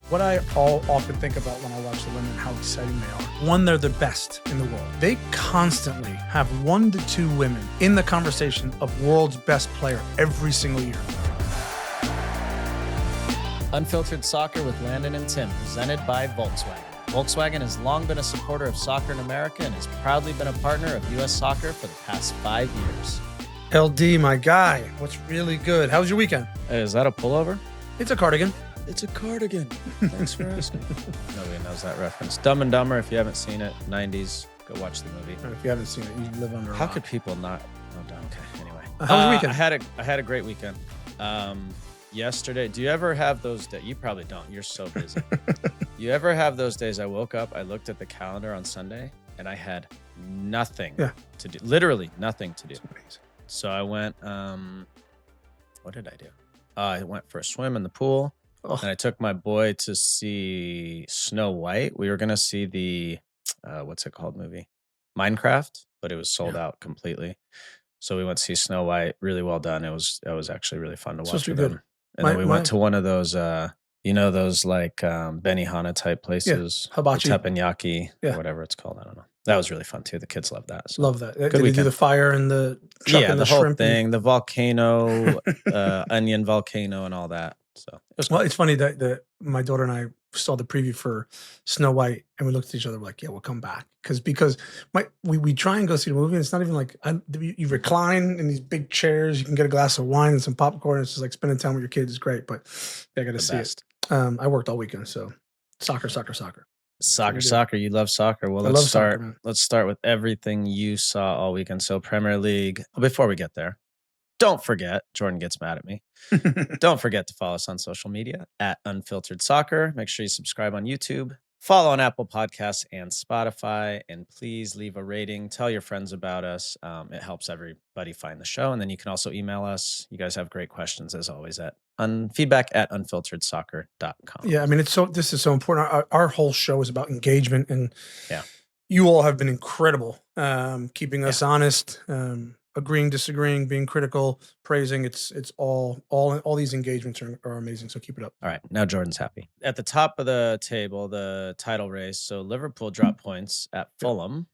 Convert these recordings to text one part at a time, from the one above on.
What I often think about when I watch the women, how exciting they are. One, they're the best in the world. They constantly have 1 to 2 women in the conversation of world's best player every single year. Unfiltered Soccer with Landon and Tim, presented by Volkswagen. Volkswagen has long been a supporter of soccer in America and has proudly been a partner of U.S. Soccer for the past 5 years. LD, my guy, what's really good? How was your weekend? Hey, is that a pullover? It's a cardigan. It's a cardigan. Thanks for asking. Nobody knows that reference. Dumb and Dumber, if you haven't seen it, 90s, go watch the movie. If you haven't seen it, you live under a How rock. could people not? Oh, okay, anyway. How was your weekend? I had a great weekend. Yesterday, do you ever have those days? You probably don't. You're so busy. You ever have those days I woke up, I looked at the calendar on Sunday, and I had nothing to do. Literally nothing to do. So I went, what did I do? I went for a swim in the pool. And I took my boy to see Snow White. We were going to see the, what's it called movie? Minecraft, but it was sold out completely. So we went to see Snow White. Really well done. It was actually really fun to watch with him. And then we went to one of those, those like Benihana type places. Hibachi. Teppanyaki, whatever it's called. I don't know. That was really fun too. The kids loved that. So. Love that. Did you do the fire and the chuck and the whole shrimp thing, the volcano, onion volcano and all that. So it's funny that my daughter and I saw the preview for Snow White and we looked at each other like, yeah, we'll come back because we try and go see the movie and it's not even like you recline in these big chairs, you can get a glass of wine and some popcorn. It's just like spending time with your kids is great, but I got to see it. I worked all weekend, so soccer. Soccer. You love soccer. Well, let's start. Let's start with everything you saw all weekend. So Premier League. Before we get there, don't forget, Jordan gets mad at me. Don't forget to follow us on social media at Unfiltered Soccer. Make sure you subscribe on YouTube, follow on Apple Podcasts and Spotify, and please leave a rating. Tell your friends about us. It helps everybody find the show. And then you can also email us. You guys have great questions as always at feedback@unfilteredsoccer.com. Yeah, I mean, this is so important. Our whole show is about engagement, and you all have been incredible, keeping us honest, agreeing, disagreeing, being critical, praising. It's all these engagements are amazing. So keep it up. All right, now Jordan's happy. At the top of the table, the title race. So Liverpool dropped points at Fulham.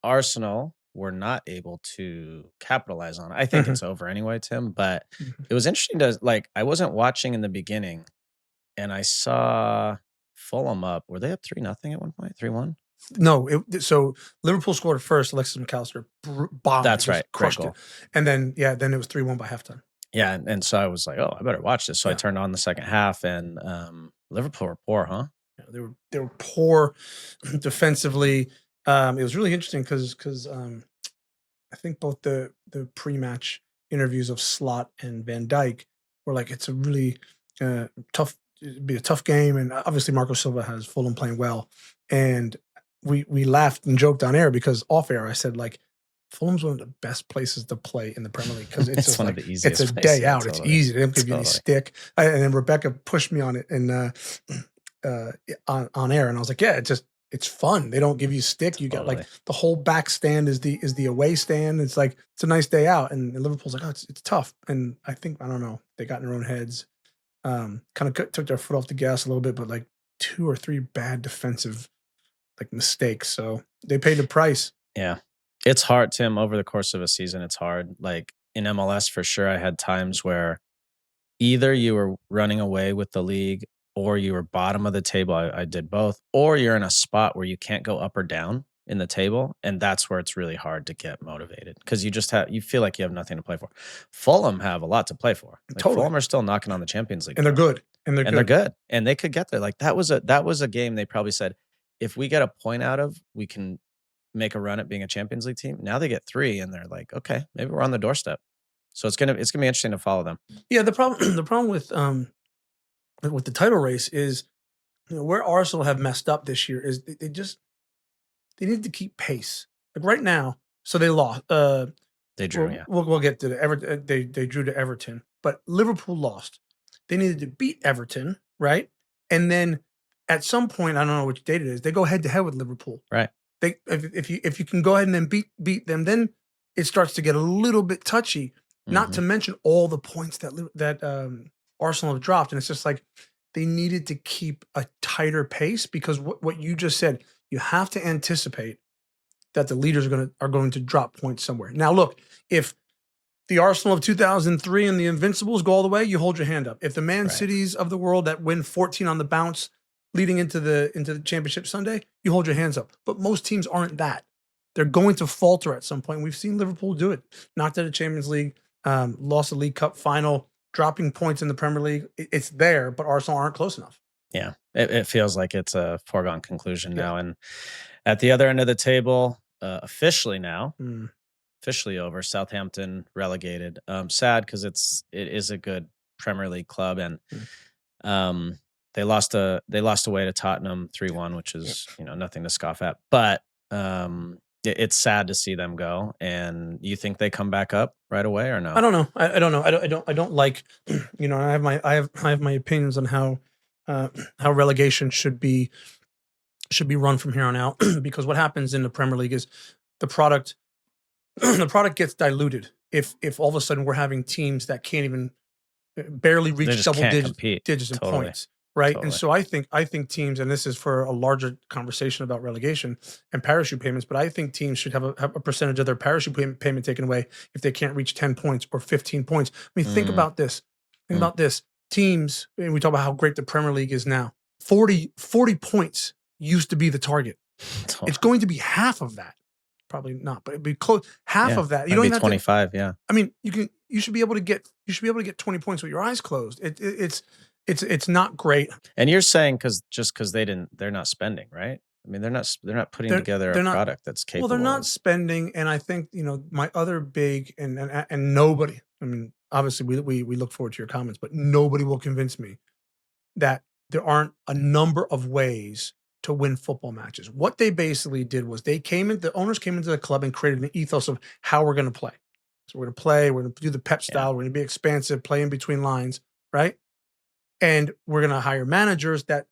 Arsenal were not able to capitalize on it. I think it's over anyway, Tim, but it was interesting to I wasn't watching in the beginning and I saw Fulham up. Were they up 3-0 at one point? 3-1? No, so Liverpool scored first. Alexis McAllister bombed. That's right. Crushed it. And then it was 3-1 by halftime. Yeah, and so I was like, oh, I better watch this. So I turned on the second half and Liverpool were poor, huh? Yeah, they were poor defensively. It was really interesting because I think both the pre-match interviews of Slot and Van Dijk were like, it's a really tough, it'd be a tough game. And obviously Marco Silva has Fulham playing well. And we laughed and joked on air because off air I said like, Fulham's one of the best places to play in the Premier League because it's one of the easiest. It's a day out. Totally. It's easy. They don't give you any stick. And then Rebecca pushed me on it and on air, and I was like, yeah, it's fun. They don't give you stick. You got like the whole back stand is the away stand. It's like it's a nice day out, and Liverpool's like, oh, it's tough. And I think I don't know, they got in their own heads. Kind of took their foot off the gas a little bit, but like 2 or 3 bad defensive mistakes. So they paid the price. Yeah. It's hard, Tim, over the course of a season. It's hard. Like in MLS, for sure, I had times where either you were running away with the league or you were bottom of the table. I did both. Or you're in a spot where you can't go up or down in the table. And that's where it's really hard to get motivated because you feel like you have nothing to play for. Fulham have a lot to play for. Totally. Fulham are still knocking on the Champions League. And they're good. They're good. And they could get there. Like that was a game they probably said, if we get a point out of, we can make a run at being a Champions League team. Now they get 3 and they're like, okay, maybe we're on the doorstep. So it's gonna be interesting to follow them. Yeah, the problem with the title race is where Arsenal have messed up this year is they need to keep pace. Like right now, so they lost. They drew, We'll get to the Everton. They drew to Everton, but Liverpool lost. They needed to beat Everton, right? And then at some point, I don't know which date it is, they go head to head with Liverpool. Right. If you can go ahead and then beat them, then it starts to get a little bit touchy. Not to mention all the points that Arsenal have dropped, and it's just like they needed to keep a tighter pace because what you just said, you have to anticipate that the leaders are going to drop points somewhere. Now, look, if the Arsenal of 2003 and the Invincibles go all the way, you hold your hand up. If the Man Right. Cities of the world that win 14 on the bounce leading into the championship Sunday, you hold your hands up. But most teams aren't that. They're going to falter at some point. We've seen Liverpool do it. Knocked out of the Champions League, lost the League Cup final, dropping points in the Premier League. It's there, but Arsenal aren't close enough. Yeah, it feels like it's a foregone conclusion now. And at the other end of the table, officially now, officially over, Southampton relegated. Sad because it is a good Premier League club, and they lost away to Tottenham 3-1, which is nothing to scoff at. But it's sad to see them go. And you think they come back up right away or no? I don't know. I don't know. I don't like. I have my opinions on how relegation should be run from here on out. Because what happens in the Premier League is the product gets diluted if all of a sudden we're having teams that can't even barely reach double digits in points, right? Totally. And so I think teams, and this is for a larger conversation about relegation and parachute payments, but I think teams should have a percentage of their parachute payment taken away if they can't reach 10 points or 15 points. I mean, think about this. Think about this. Teams, and we talk about how great the Premier League is now. 40 points used to be the target. It's going to be half of that. Probably not, but it'd be close. Half of that. You don't even 25. Yeah. I mean, you should be able to get 20 points with your eyes closed. It's not great. And you're saying because they're not spending, right? I mean, they're not putting together a product that's capable. Well, they're not spending, and I think my other big and nobody. I mean, obviously we look forward to your comments, but nobody will convince me that there aren't a number of ways to win football matches. What they basically did was the owners came into the club and created an ethos of how we're going to play. So we're going to play, we're going to do the pep style, we're going to be expansive, play in between lines, right? And we're going to hire managers that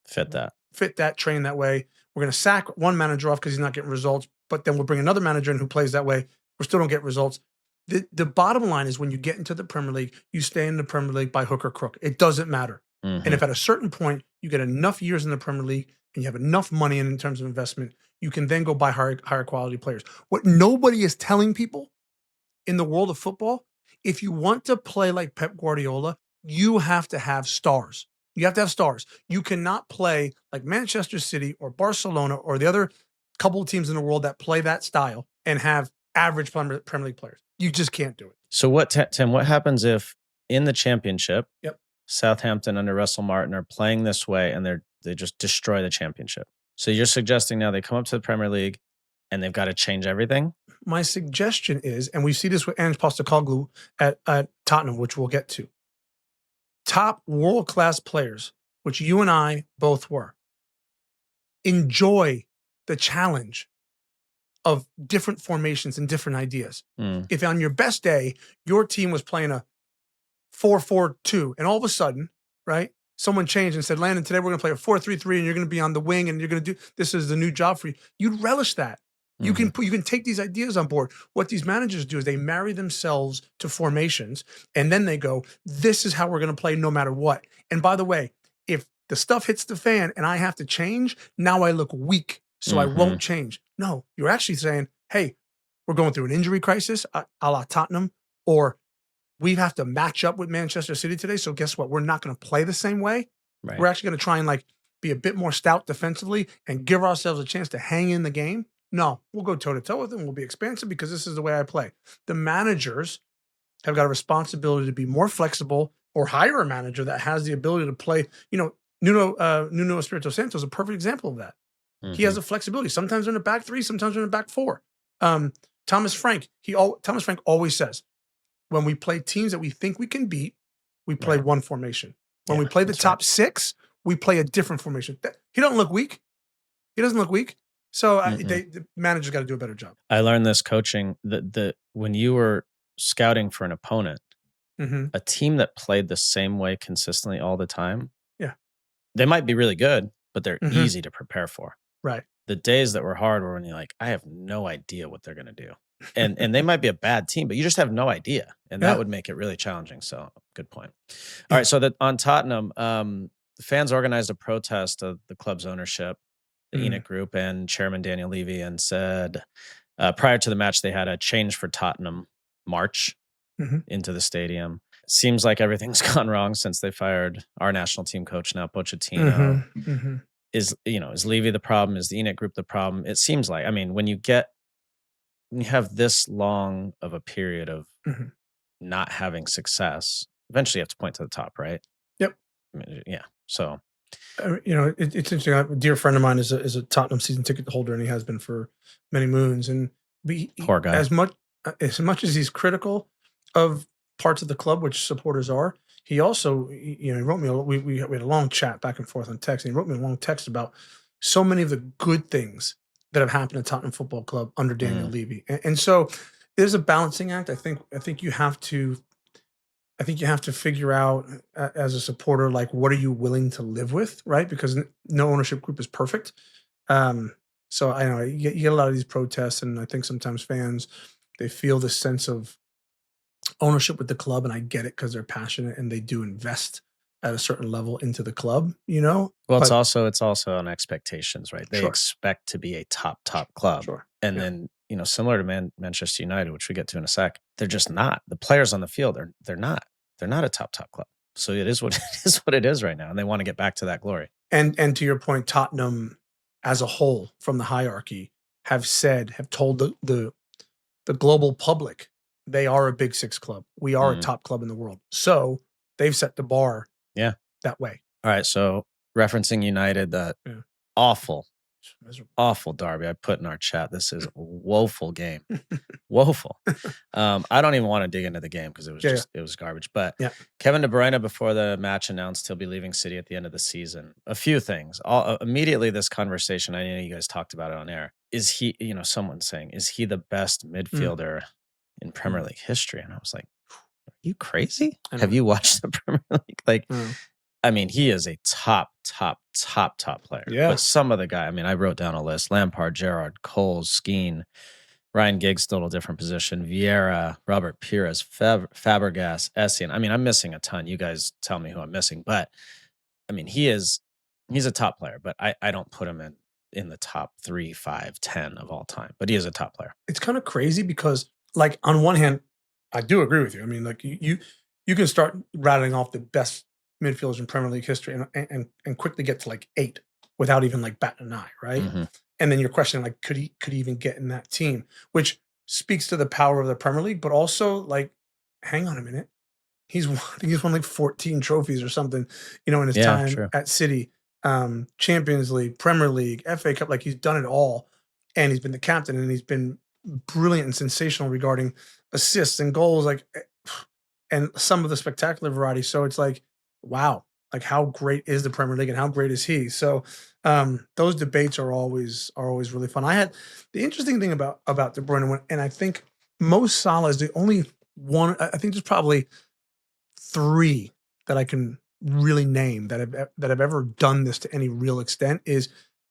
fit that, train that way. We're going to sack one manager off because he's not getting results, but then we'll bring another manager in who plays that way. We still don't get results. The bottom line is when you get into the Premier League, you stay in the Premier League by hook or crook. It doesn't matter. And if at a certain point you get enough years in the Premier League and you have enough money in terms of investment, you can then go buy higher quality players. What nobody is telling people in the world of football, if you want to play like Pep Guardiola, you have to have stars. You have to have stars. You cannot play like Manchester City or Barcelona or the other couple of teams in the world that play that style and have average Premier League players. You just can't do it. So Tim, what happens if in the championship, Yep, Southampton under Russell Martin are playing this way and they just destroy the championship? So you're suggesting now they come up to the Premier League and they've got to change everything? My suggestion is, and we see this with Ange Postecoglou at Tottenham, which we'll get to, top world-class players, which you and I both were, enjoy the challenge of different formations and different ideas. If on your best day, your team was playing a 4-4-2, and all of a sudden, right, someone changed and said, Landon, today we're going to play a 4-3-3, and you're going to be on the wing, and you're going to do, this is the new job for you. You'd relish that. You can take these ideas on board. What these managers do is they marry themselves to formations, and then they go, this is how we're going to play no matter what. And by the way, if the stuff hits the fan and I have to change, now I look weak, so I won't change. No, you're actually saying, hey, we're going through an injury crisis, a la Tottenham, or we have to match up with Manchester City today, so guess what? We're not going to play the same way. Right. We're actually going to try and be a bit more stout defensively and give ourselves a chance to hang in the game. No, we'll go toe-to-toe with them. We'll be expansive because this is the way I play. The managers have got a responsibility to be more flexible or hire a manager that has the ability to play. Nuno Espirito Santo is a perfect example of that. He has a flexibility. Sometimes they're in the back three, sometimes they're in the back four. Thomas Frank always says, when we play teams that we think we can beat, we play one formation. When we play the top six, we play a different formation. He doesn't look weak. So the manager's got to do a better job. I learned this coaching that when you were scouting for an opponent, a team that played the same way consistently all the time, they might be really good, but they're easy to prepare for. Right. The days that were hard were when you're like, I have no idea what they're going to do. and they might be a bad team, but you just have no idea, and Yeah. that would make it really challenging. So good point. All right, so that on Tottenham, the fans organized a protest of the club's ownership, the Mm. Enoch Group, and Chairman Daniel Levy, and said prior to the match they had a change for Tottenham march Mhm. into the stadium. Seems like everything's gone wrong since they fired our national team coach now, Pochettino. Mhm. Mhm. Is Levy the problem? Is the Enoch Group the problem? It seems like. I mean, when you have this long of a period of Mhm. not having success, eventually you have to point to the top, right? Yep. I mean, yeah. So It's interesting. A dear friend of mine is a Tottenham season ticket holder, and he has been for many moons. And poor guy. as much as he's critical of parts of the club, which supporters are, he also, he wrote me. We had a long chat back and forth on text, and he wrote me a long text about so many of the good things that have happened at Tottenham Football Club under Daniel Levy. And so there's a balancing act. I think you have to. I think you have to figure out as a supporter, like, what are you willing to live with, right? Because no ownership group is perfect. So I know you get a lot of these protests, and I think sometimes fans, they feel this sense of ownership with the club, and I get it because they're passionate and they do invest at a certain level into the club, Well, But it's also on expectations, right? They Sure. expect to be a top club. Sure. And Yeah. then, similar to Manchester United, which we get to in a sec, they're just not. The players on the field, they're not. They're not a top club. So it is what it is right now, and they want to get back to that glory. And to your point, Tottenham as a whole from the hierarchy have told the global public they are a Big Six club. We are a top club in the world. So they've set the bar that way. All right. So referencing United, that Yeah. awful Miserable. awful derby I put in our chat. This is a woeful game. Woeful. I don't even want to dig into the game because it was it was garbage. But Kevin De Bruyne, before the match, announced he'll be leaving City at the end of the season. A few things. Immediately this conversation, I know you guys talked about it on air. Is he, someone saying, is he the best midfielder in Premier League history? And I was like, are you crazy? Have you watched the Premier League? Like, I mean, he is a top player. Yeah. But some of the guy, I mean, I wrote down a list: Lampard, Gerrard, Coles, Skeen, Ryan Giggs, still in a different position, Vieira, Robert Pires, Fabregas, Essien. I mean, I'm missing a ton. You guys tell me who I'm missing. But I mean, he's a top player, but I don't put him in the top 3, 5, 10 of all time. But he is a top player. It's kind of crazy because, like, on one hand, I do agree with you. I mean, like, you can start rattling off the best midfielders in Premier League history and quickly get to like 8 without even like batting an eye, right? And then you're questioning, like, could he even get in that team, which speaks to the power of the Premier League, but also, like, hang on a minute, he's won like 14 trophies or something, in his time at City, Champions League, Premier League, FA Cup. Like, he's done it all, and he's been the captain, and he's been brilliant and sensational regarding assists and goals, like, and some of the spectacular variety. So it's like, wow, like, how great is the Premier League and how great is he? So those debates are always really fun. I had the interesting thing about De Bruyne, and I think Mo Salah is the only one. I think there's probably 3 that I can really name that have ever done this to any real extent. Is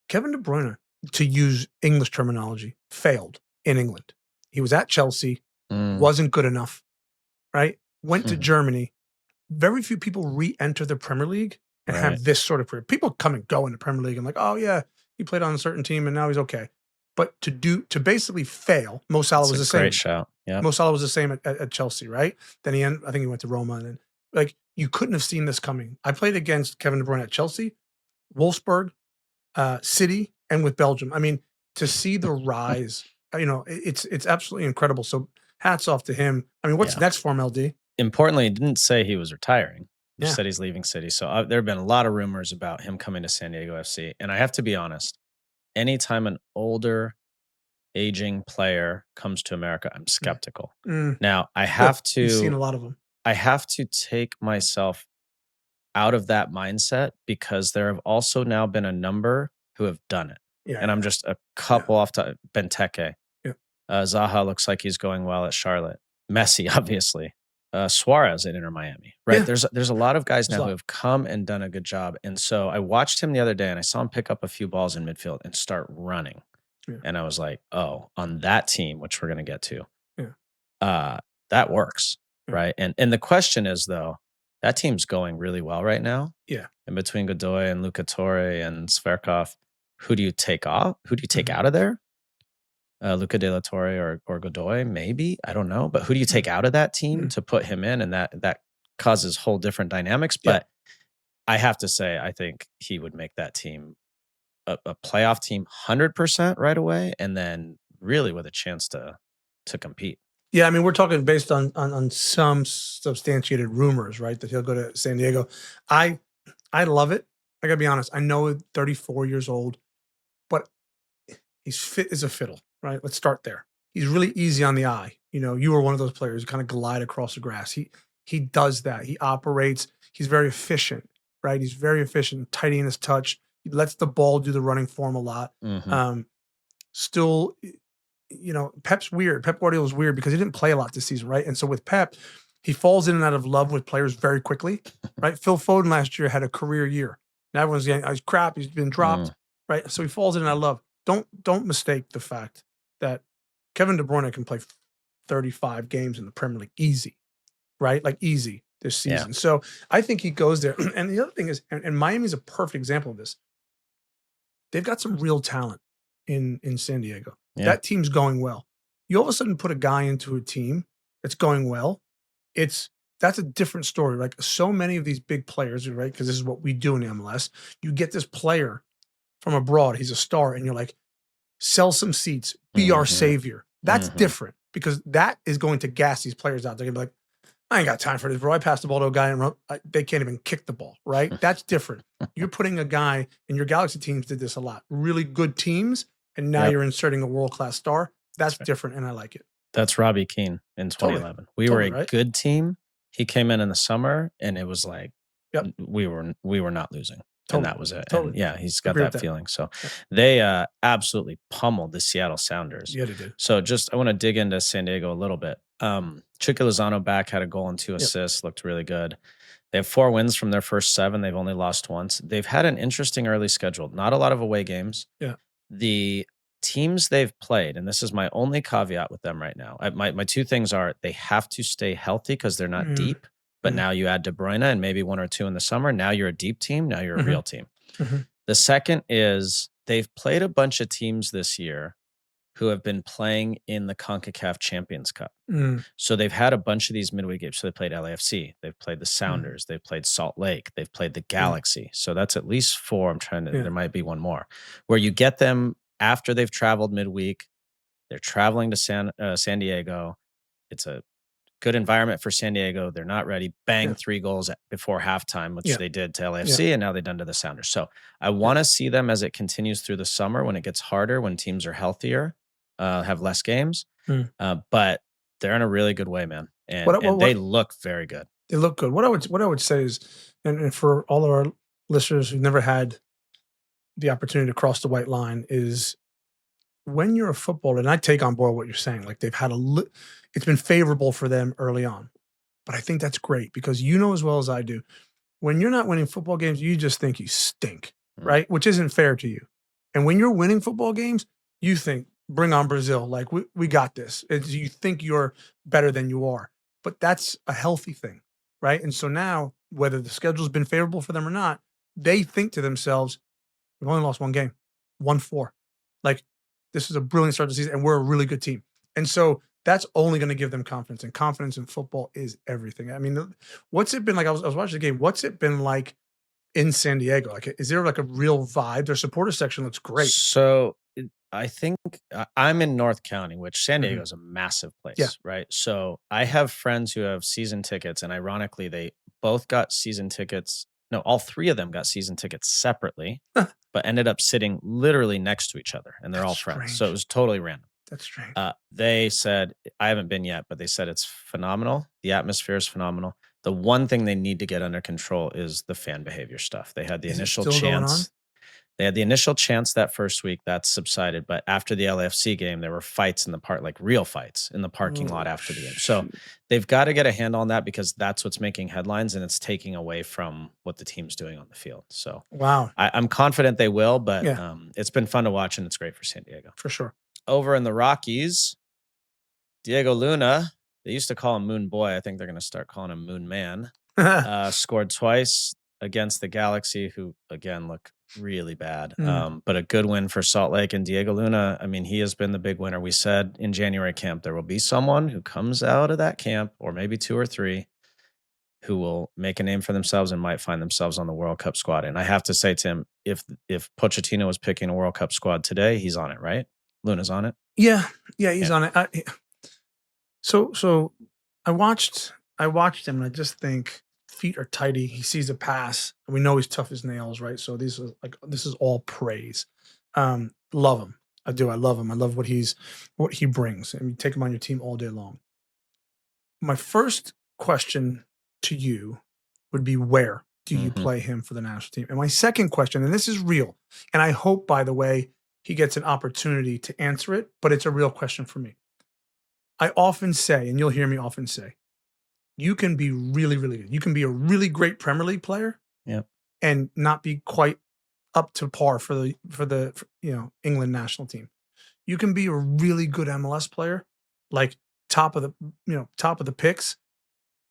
Kevin De Bruyne, to use English terminology, failed in England. He was at Chelsea, wasn't good enough, right? Went to Germany. Very few people re-enter the Premier League and have this sort of career. People come and go in the Premier League and like, oh yeah, he played on a certain team and now he's okay. But to basically fail, Mo Salah was the same. Great shout. Yeah. Mo Salah was the same at Chelsea, right? Then I think he went to Roma, and then, like, you couldn't have seen this coming. I played against Kevin De Bruyne at Chelsea, Wolfsburg, City, and with Belgium. I mean, to see the rise, it's absolutely incredible. So hats off to him. I mean, what's next for him, LD? Importantly, he didn't say he was retiring. He said he's leaving City. So there have been a lot of rumors about him coming to San Diego FC. And I have to be honest, anytime an older, aging player comes to America, I'm skeptical. Now, I have to... You've seen a lot of them. I have to take myself out of that mindset because there have also now been a number who have done it. And I'm just a couple off to Benteke. Zaha looks like he's going well at Charlotte. Messi, obviously. Suarez at Inter Miami, right? There's a lot of guys now who have come and done a good job. And so I watched him the other day and I saw him pick up a few balls in midfield and start running. Yeah. And I was like, oh, on that team, which we're going to get to, Yeah. that works, Yeah. right? And the question is, though, that team's going really well right now. Yeah. And between Godoy and Luca Torre and Sverkov, who do you take off? Who do you take out of there? Luca De La Torre or Godoy, maybe. I don't know. But who do you take out of that team to put him in? And that causes whole different dynamics. But I have to say, I think he would make that team a playoff team 100% right away, and then really with a chance to compete. Yeah, I mean, we're talking based on some substantiated rumors, right? That he'll go to San Diego. I love it. I gotta be honest. I know he's 34 years old, but he's fit as a fiddle, right? Let's start there. He's really easy on the eye. You know, you were one of those players who kind of glide across the grass. He does that. He operates. He's very efficient, right? He's very efficient, tidy in his touch. He lets the ball do the running for him a lot. Still, you know, Pep's weird. Pep Guardiola's weird because he didn't play a lot this season, right? And so with Pep, he falls in and out of love with players very quickly, right? Phil Foden last year had a career year. Now everyone's getting, he's crap. He's been dropped, right? So he falls in and out of love. Don't mistake the fact that Kevin De Bruyne can play 35 games in the Premier League easy, right? Like easy this season. Yeah. So I think he goes there. And the other thing is, and Miami's a perfect example of this. They've got some real talent in San Diego. Yeah. That team's going well. You all of a sudden put a guy into a team that's going well. That's a different story. Like so many of these big players, right? Because this is what we do in MLS. You get this player from abroad, he's a star, and you're like, sell some seats, be our savior. That's different because that is going to gas these players out. They're gonna be like, I ain't got time for this, bro. I passed the ball to a guy and they can't even kick the ball, right? That's different. You're putting a guy, and your Galaxy teams did this a lot. Really good teams, and now you're inserting a world-class star. That's different, and I like it. That's Robbie Keane in 2011. We were a good team. He came in the summer, and it was like we were not losing. And that was it. And yeah, he's got that feeling. So they absolutely pummeled the Seattle Sounders. Yeah, they did. So I want to dig into San Diego a little bit. Chucky Lozano back, had a goal and 2 assists, looked really good. They have 4 wins from their first 7. They've only lost once. They've had an interesting early schedule. Not a lot of away games. Yeah. The teams they've played, and this is my only caveat with them right now. My 2 things are they have to stay healthy because they're not deep. But now you add De Bruyne and maybe 1 or 2 in the summer. Now you're a deep team. Now you're a real team. The second is they've played a bunch of teams this year who have been playing in the CONCACAF Champions Cup. So they've had a bunch of these midweek games. So they played LAFC. They've played the Sounders. They've played Salt Lake. They've played the Galaxy. So that's at least 4. I'm trying to, there might be 1 more, where you get them after they've traveled midweek. They're traveling to San Diego. It's a good environment for San Diego. They're not ready. Bang, 3 goals before halftime, which they did to LAFC, and now they've done to the Sounders. So I want to see them as it continues through the summer when it gets harder, when teams are healthier, have less games. But they're in a really good way, man. And they look very good. They look good. What I would say is, and for all of our listeners who've never had the opportunity to cross the white line, is when you're a footballer, and I take on board what you're saying, like they've had it's been favorable for them early on. But I think that's great because you know as well as I do, when you're not winning football games, you just think you stink, right? Which isn't fair to you. And when you're winning football games, you think, bring on Brazil. Like, we got this. You think you're better than you are. But that's a healthy thing, right? And so now, whether the schedule's been favorable for them or not, they think to themselves, we've only lost 1 game, 1-4. Like, this is a brilliant start to the season, and we're a really good team. And so that's only going to give them confidence, and confidence in football is everything. I mean, what's it been like? I was watching the game. What's it been like in San Diego? Like, is there like a real vibe? Their supporter section looks great. So I think I'm in North County, which San Diego is a massive place, right? So I have friends who have season tickets, and ironically, they both got season tickets. No, all 3 of them got season tickets separately, but ended up sitting literally next to each other, and they're all friends. Strange. So it was totally random. That's strange. They said, I haven't been yet, but they said it's phenomenal. The atmosphere is phenomenal. The one thing they need to get under control is the fan behavior stuff. They had the initial chants. They had the initial chance that first week. That's subsided. But after the LAFC game, there were fights in the park, like real fights in the parking lot after the game. So they've got to get a handle on that because that's what's making headlines and it's taking away from what the team's doing on the field. So Wow. I'm confident they will, but Yeah. it's been fun to watch and it's great for San Diego. For sure. Over in the Rockies, Diego Luna, they used to call him Moon Boy. I think they're going to start calling him Moon Man. Scored twice against the Galaxy, who, again, look really bad. But a good win for Salt Lake. And Diego Luna, I mean, he has been the big winner. We said in January camp, there will be someone who comes out of that camp, or maybe 2 or 3, who will make a name for themselves and might find themselves on the World Cup squad. And I have to say, Tim, if Pochettino was picking a World Cup squad today, he's on it, right? Luna's on it? Yeah, he's on it. So I watched him and I just think feet are tidy. He sees a pass and we know he's tough as nails, right? So this is all praise. Love him. I do. I love him. I love what he brings. I mean, take him on your team all day long. My first question to you would be, where do you play him for the national team? And my second question, and this is real, and I hope, by the way, he gets an opportunity to answer it, but it's a real question for me. I often say, and you'll hear me often say, you can be really, really good. You can be a really great Premier League player, and not be quite up to par for the England national team. You can be a really good MLS player, like top of the picks,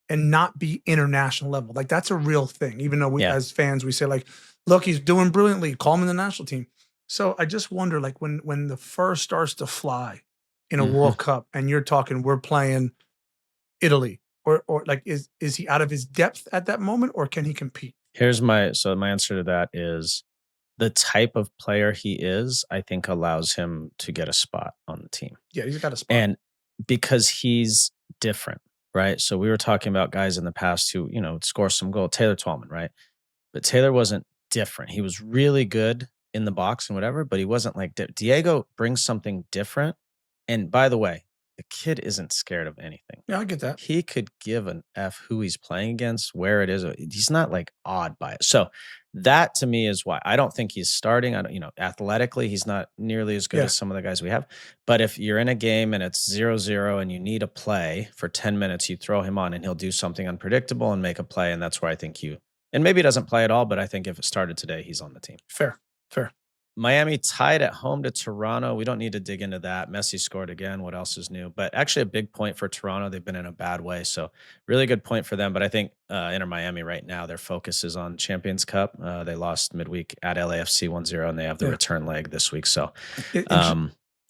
and not be international level. Like, that's a real thing. Even though we, as fans, we say, like, look, he's doing brilliantly, call him in the national team. So I just wonder, like, when the fur starts to fly in a World Cup, and you're talking, we're playing Italy, or like, is he out of his depth at that moment, or can he compete? My answer to that is, the type of player he is, I think, allows him to get a spot on the team. Yeah, he's got a spot. And because he's different, right? So we were talking about guys in the past who, score some goal. Taylor Twellman, right? But Taylor wasn't different. He was really good in the box and whatever, but he wasn't like Diego brings something different. And by the way, the kid isn't scared of anything. Yeah, I get that. He could give an F who he's playing against, where it is. He's not like awed by it. So that to me is why I don't think he's starting. Athletically, he's not nearly as good as some of the guys we have. But if you're in a game and it's 0-0 and you need a play for 10 minutes, you throw him on and he'll do something unpredictable and make a play. And that's where I think and maybe he doesn't play at all, but I think if it started today, he's on the team. Fair. Miami tied at home to Toronto. We don't need to dig into that. Messi scored again. What else is new? But actually a big point for Toronto. They've been in a bad way. So really good point for them. But I think Inter Miami right now, their focus is on Champions Cup. They lost midweek at LAFC 1-0, and they have the return leg this week. So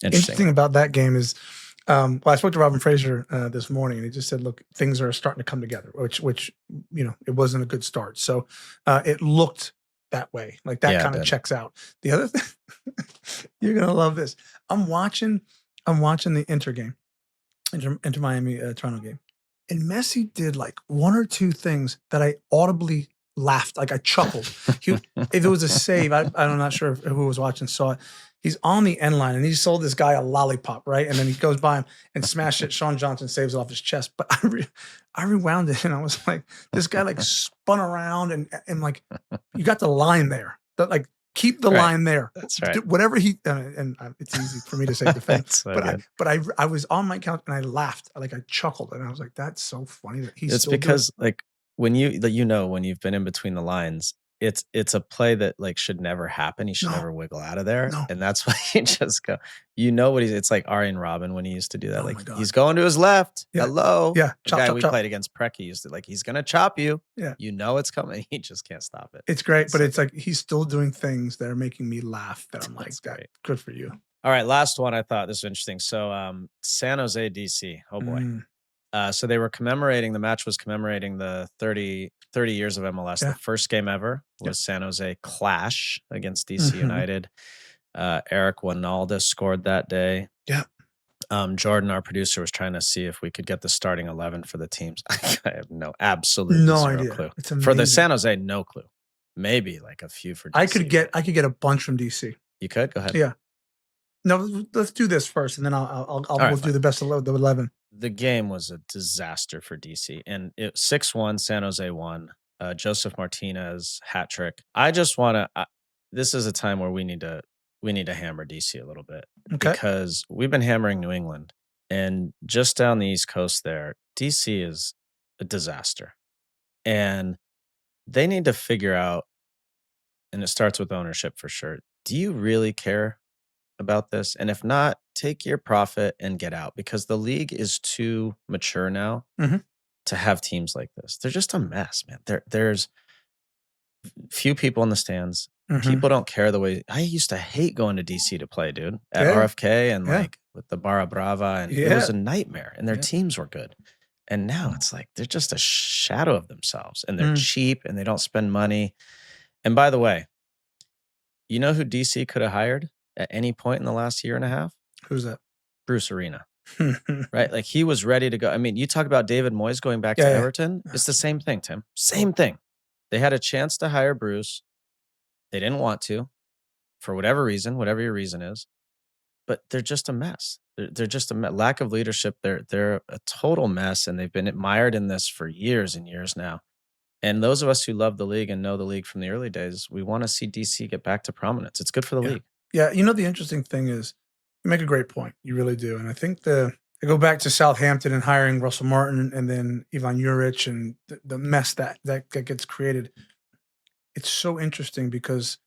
interesting about that game is, I spoke to Robin Fraser this morning, and he just said, look, things are starting to come together, which it wasn't a good start. So it looked that way. Like, that kind of checks out. The other thing, you're gonna love this. I'm watching the Inter game, Inter Miami Toronto game, and Messi did like 1 or 2 things that I audibly laughed. Like, I chuckled. If it was a save, I'm not sure who was watching saw it. He's on the end line and he sold this guy a lollipop, right? And then he goes by him and smashed it. Sean Johnson saves it off his chest. But I rewound it and I was like, this guy like spun around and like, you got the line there. Like, keep the line there. That's right. Whatever he and it's easy for me to say defense, so but I was on my couch and I laughed. Like, I chuckled and I was like, that's so funny that he's. It's because like when you've been in between the lines, it's a play that like should never happen. He should never wiggle out of there. No. And that's why you just go, what it's like Arjen Robben when he used to do that. Oh, like, he's going to his left. Yeah. Hello. Yeah. The guy we played against, Preki, used to, like, he's going to chop you. Yeah. It's coming. He just can't stop it. It's great, but it's like he's still doing things that are making me laugh that I'm like, that good for you. All right. Last one. I thought this was interesting. So San Jose DC. Oh boy. So they were the match was commemorating the 30 years of MLS. The first game ever was San Jose clash against DC United. Eric Winalda scored that day. Yeah. Jordan, our producer, was trying to see if we could get the starting 11 for the teams. I have no idea. Clue. It's amazing. For the San Jose, no clue. Maybe like a few for DC. I could get a bunch from DC. You could? Go ahead. Yeah. No, let's do this first, and then we'll do the best of the 11. The game was a disaster for DC, and it 6-1. San Jose won. Joseph Martinez hat trick. I just want to. this is a time where we need to hammer DC a little bit Okay. because we've been hammering New England, and just down the East Coast there, DC is a disaster. And they need to figure out, and it starts with ownership for sure. Do you really care about this? And if not, take your profit and get out because the league is too mature now Mhm. to have teams like this. They're just a mess, man. There's few people in the stands. Mhm. People don't care the way I used to hate going to DC to play, dude, at Yeah. RFK and Yeah. like with the Barra Brava, and it Yeah. was a nightmare. And their Yeah. teams were good. And now it's like they're just a shadow of themselves, and they're Mm. cheap, and they don't spend money. And by the way, you know who DC could have hired at any point in the last year and a half? Who's that? Bruce Arena, right? Like he was ready to go. I mean, you talk about David Moyes going back to Yeah, yeah. Everton. It's the same thing, Tim. Same thing. They had a chance to hire Bruce. They didn't want to for whatever reason, whatever your reason is, but they're just a mess. They're just a lack of leadership. They're a total mess, and they've been admired in this for years and years now. And those of us who love the league and know the league from the early days, we want to see DC get back to prominence. It's good for the Yeah. league. Yeah, the interesting thing is, you make a great point. You really do. And I think I go back to Southampton and hiring Russell Martin and then Ivan Juric and the mess that gets created. It's so interesting because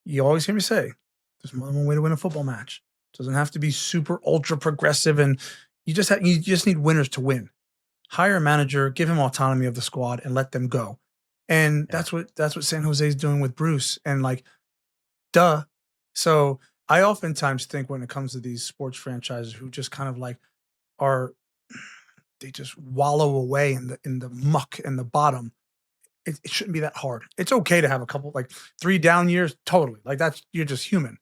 you always hear me say, there's more than one way to win a football match. It doesn't have to be super ultra progressive, and you just need winners to win. Hire a manager, give him autonomy of the squad, and let them go. And Yeah. that's what San Jose is doing with Bruce. And like, duh. So I oftentimes think when it comes to these sports franchises who just kind of like they just wallow away in the muck and the bottom. It shouldn't be that hard. It's okay to have a couple like 3 down years, totally. Like you're just human.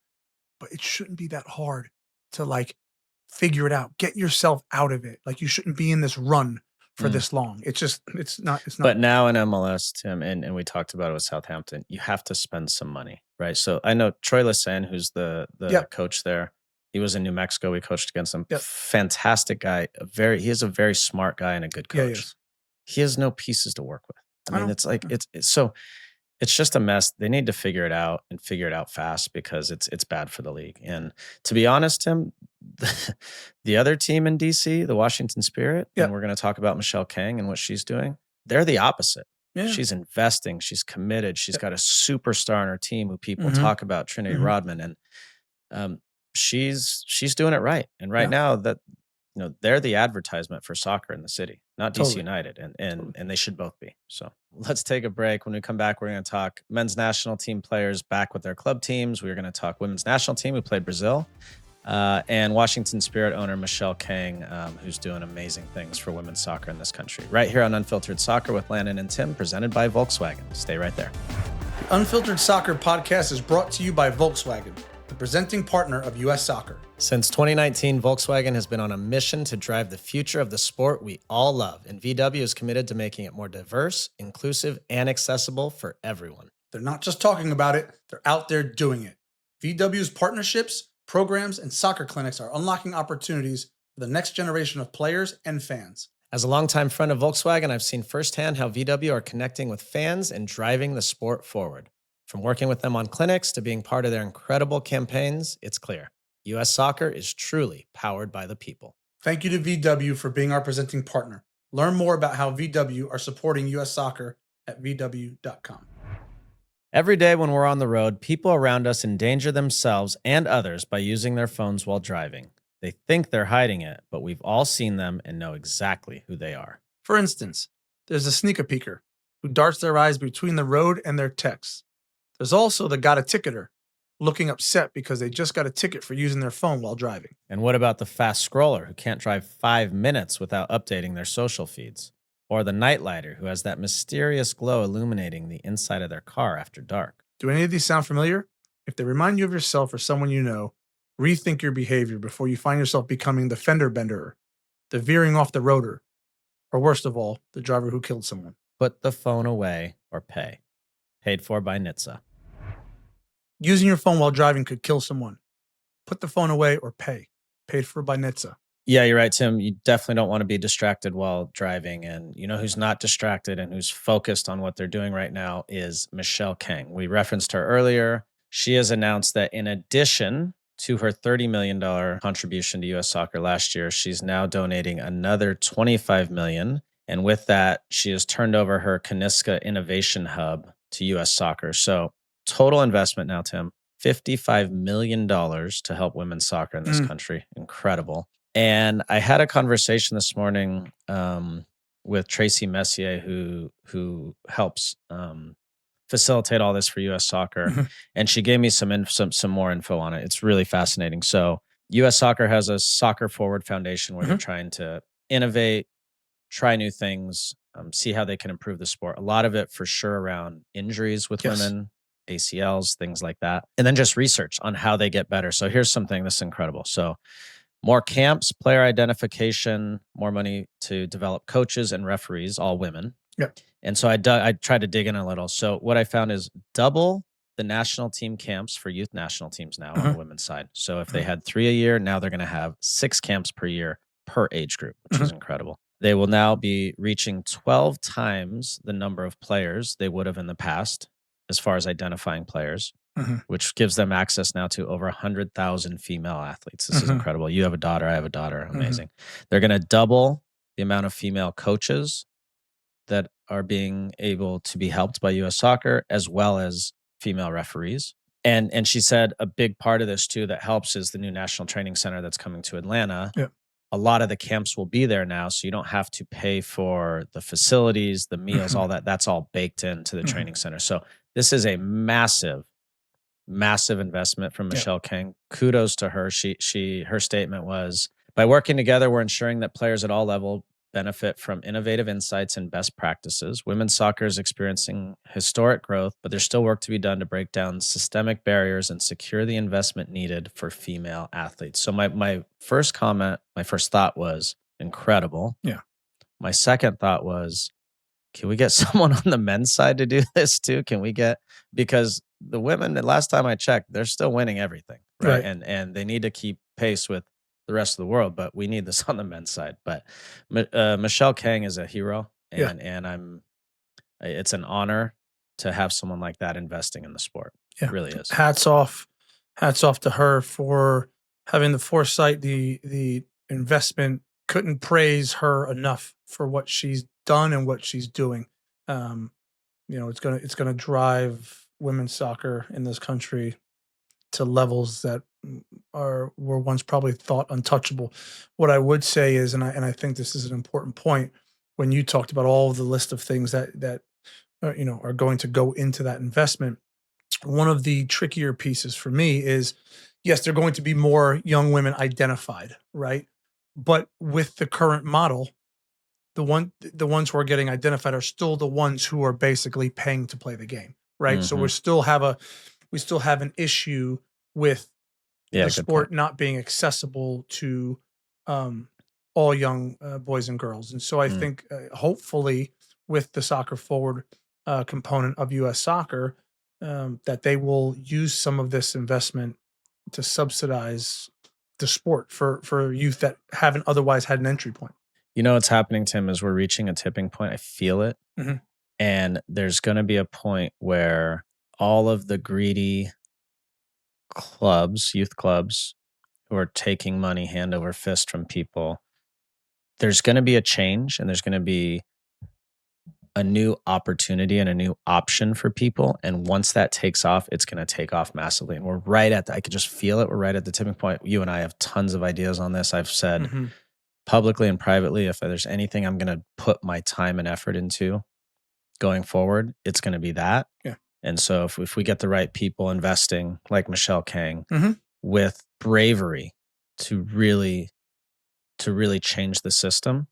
But it shouldn't be that hard to like figure it out. Get yourself out of it. Like you shouldn't be in this run for this long. It's not. But now in MLS, Tim, and we talked about it with Southampton, you have to spend some money, right? So I know Troy Lesesne, who's the Yep. coach there. He was in New Mexico. We coached against him. Yep. Fantastic guy. He is a very smart guy and a good Yeah, coach. yes. He has no pieces to work with. I I mean, know. it's like it's just a mess. They need to figure it out and figure it out fast because it's bad for the league. And to be honest, Tim, the other team in DC, the Washington Spirit, Yep. and we're going to talk about Michelle Kang and what she's doing. They're the opposite. Yeah. She's investing. She's committed. She's Yep. got a superstar on her team who people Mhm. talk about, Trinity Mhm. Rodman, and she's doing it right. And right Yeah. now that they're the advertisement for soccer in the city, not DC Totally. United, and Totally. they should both be. So let's take a break. When we come back, we're going to talk men's national team players back with their club teams. We're going to talk women's national team who played Brazil, and Washington Spirit owner Michele Kang, who's doing amazing things for women's soccer in this country. Right here on Unfiltered Soccer with Landon and Tim, presented by Volkswagen. Stay right there. The Unfiltered Soccer podcast is brought to you by Volkswagen, the presenting partner of US Soccer. Since 2019, Volkswagen has been on a mission to drive the future of the sport we all love, and VW is committed to making it more diverse, inclusive, and accessible for everyone. They're not just talking about it, they're out there doing it. VW's partnerships, programs, and soccer clinics are unlocking opportunities for the next generation of players and fans. As a longtime friend of Volkswagen, I've seen firsthand how VW are connecting with fans and driving the sport forward. From working with them on clinics to being part of their incredible campaigns, it's clear. US Soccer is truly powered by the people. Thank you to VW for being our presenting partner. Learn more about how VW are supporting US Soccer at VW.com. Every day when we're on the road, people around us endanger themselves and others by using their phones while driving. They think they're hiding it, but we've all seen them and know exactly who they are. For instance, there's a sneaker peeker who darts their eyes between the road and their texts. There's also the got a ticketer looking upset because they just got a ticket for using their phone while driving. And what about the fast scroller who can't drive 5 minutes without updating their social feeds? Or the nightlighter who has that mysterious glow illuminating the inside of their car after dark? Do any of these sound familiar? If they remind you of yourself or someone you know, rethink your behavior before you find yourself becoming the fender benderer, the veering off the roader, or worst of all, the driver who killed someone. Put the phone away or pay. Paid for by NHTSA. Using your phone while driving could kill someone. Put the phone away or pay. Paid for by NHTSA. Yeah, you're right, Tim. You definitely don't want to be distracted while driving. And you know who's not distracted and who's focused on what they're doing right now is Michele Kang. We referenced her earlier. she has announced that in addition to her $30 million contribution to U.S. Soccer last year, she's now donating another $25 million. And with that, she has turned over her Kaniska Innovation Hub to U.S. Soccer. So total investment now, Tim, $55 million to help women's soccer in this country. Incredible. And I had a conversation this morning with Tracy Messier, who helps facilitate all this for U.S. Soccer, and she gave me some more info on it. It's really fascinating. So U.S. Soccer has a Soccer Forward Foundation where they're trying to innovate, try new things, see how they can improve the sport. A lot of it for sure around injuries with women, ACLs, things like that, and then just research on how they get better. So here's something that's incredible. So more camps, player identification, more money to develop coaches and referees, all women. Yep. And so I tried to dig in a little. So what I found is double the national team camps for youth national teams now on the women's side. So if they had 3 a year, now they're going to have 6 camps per year per age group, which is incredible. They will now be reaching 12 times the number of players they would have in the past as far as identifying players, which gives them access now to over 100,000 female athletes. This is incredible. You have a daughter, I have a daughter. Amazing. They're going to double the amount of female coaches that are being able to be helped by U.S. Soccer, as well as female referees. And she said a big part of this too that helps is the new National Training Center that's coming to Atlanta. Yep. A lot of the camps will be there now, so you don't have to pay for the facilities, the meals, all that. That's all baked into the training center. So this is a massive investment from Michele Kang. Kudos to her. Her statement was, by working together, we're ensuring that players at all levels benefit from innovative insights and best practices. Women's soccer is experiencing historic growth, but there's still work to be done to break down systemic barriers and secure the investment needed for female athletes. So my first thought was incredible. Yeah. My second thought was, can we get someone on the men's side to do this too? Because the women, the last time I checked, they're still winning everything, right? And they need to keep pace with the rest of the world, but we need this on the men's side. But Michele Kang is a hero, and it's an honor to have someone like that investing in the sport. Yeah. It really is. Hats off to her for having the foresight, the investment. Couldn't praise her enough for what she's done and what she's doing. It's gonna drive women's soccer in this country to levels that were once probably thought untouchable. What I would say is, and I think this is an important point, when you talked about all of the list of things that are going to go into that investment, one of the trickier pieces for me is, yes, there are going to be more young women identified, right? But with the current model, the ones who are getting identified are still the ones who are basically paying to play the game, right? So we still have an issue with the sport not being accessible to all young boys and girls. And so I think hopefully with the Soccer Forward component of U.S. Soccer, that they will use some of this investment to subsidize the sport for youth that haven't otherwise had an entry point. You know what's happening, Tim, is we're reaching a tipping point. I feel it. And there's going to be a point where all of the greedy youth clubs who are taking money hand over fist from people, there's going to be a change, and there's going to be a new opportunity and a new option for people. And once that takes off, it's going to take off massively. And we're I could just feel it. We're right at the tipping point. You and I have tons of ideas on this. I've said publicly and privately, if there's anything I'm going to put my time and effort into going forward, it's going to be that. Yeah. And so if we get the right people investing, like Michele Kang, with bravery to really change the system,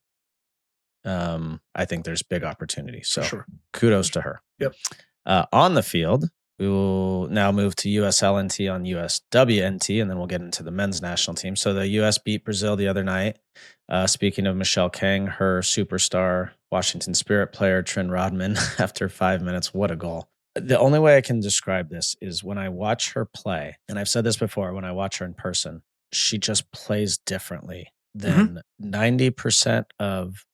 I think there's big opportunity. So kudos to her. Yep. On the field, we will now move to USLNT on USWNT, and then we'll get into the men's national team. So the U.S. beat Brazil the other night. Speaking of Michelle Kang, her superstar Washington Spirit player, Trinity Rodman, after 5 minutes, what a goal. The only way I can describe this is when I watch her play, and I've said this before, when I watch her in person, she just plays differently than 90% of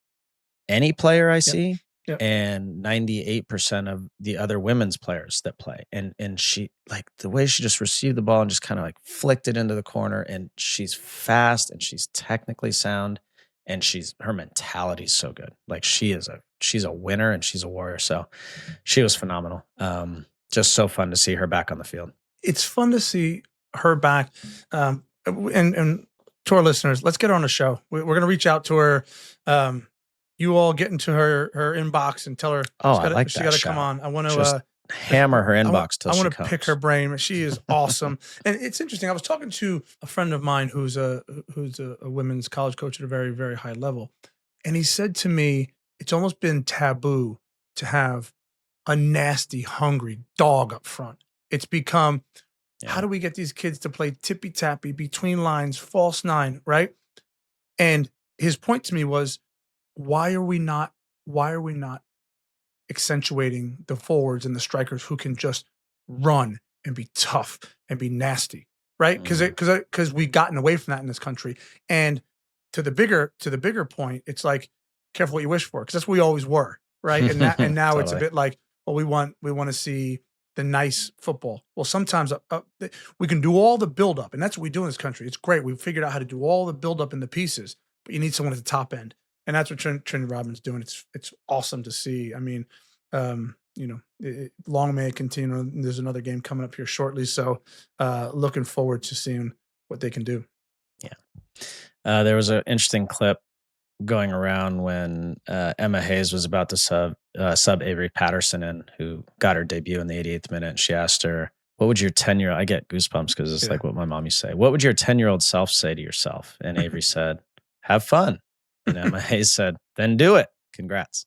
any player I see. Yep. and 98% of the other women's players that play. And she, like, the way she just received the ball and just kind of like flicked it into the corner, and she's fast and she's technically sound, and her mentality's so good. Like, she's a winner and she's a warrior. So she was phenomenal. Just so fun to see her back on the field. It's fun to see her back. And to our listeners, let's get her on the show. We're going to reach out to her. You all get into her inbox and tell her she got to come on. I want to hammer her inbox till she comes. I want to pick her brain. She is awesome. And it's interesting. I was talking to a friend of mine who's a women's college coach at a very, very high level. And he said to me, it's almost been taboo to have a nasty, hungry dog up front. It's become, how do we get these kids to play tippy-tappy, between lines, false nine, right? And his point to me was, why are we not accentuating the forwards and the strikers who can just run and be tough and be nasty, right? Because we've gotten away from that in this country. And to the bigger point, it's like, careful what you wish for, because that's what we always were, right? And now Totally. It's a bit like, well, we want to see the nice football. Well, sometimes we can do all the buildup, and that's what we do in this country. It's great. We've figured out how to do all the buildup in the pieces, but you need someone at the top end. And that's what Trinity Rodman's doing. It's awesome to see. I mean, long may it continue. There's another game coming up here shortly, so looking forward to seeing what they can do. Yeah, there was an interesting clip going around when Emma Hayes was about to sub Avery Patterson in, who got her debut in the 88th minute. And she asked her, "What would your 10-year-old?" I get goosebumps because it's like what my mom used to say. "What would your 10-year-old self say to yourself?" And Avery said, "Have fun." And Emma Hayes said, "Then do it. Congrats."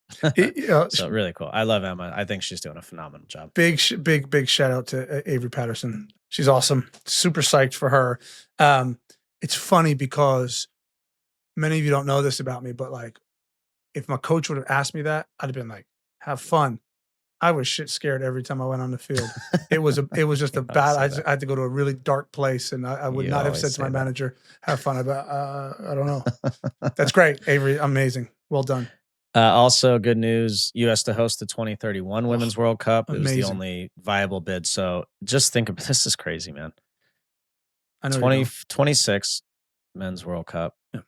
So really cool. I love Emma. I think she's doing a phenomenal job. Big shout out to Avery Patterson. She's awesome. Super psyched for her. It's funny because many of you don't know this about me, but like, if my coach would have asked me that, I'd have been like, "Have fun." I was shit scared every time I went on the field. It was just a bad. I had to go to a really dark place, and I would not have said to my manager, "Have fun." I don't know. That's great, Avery. Amazing. Well done. Also, good news: U.S. to host the 2031 Women's World Cup. It was the only viable bid. So just think of this is crazy, man. I know 2026 Men's World Cup. Yeah.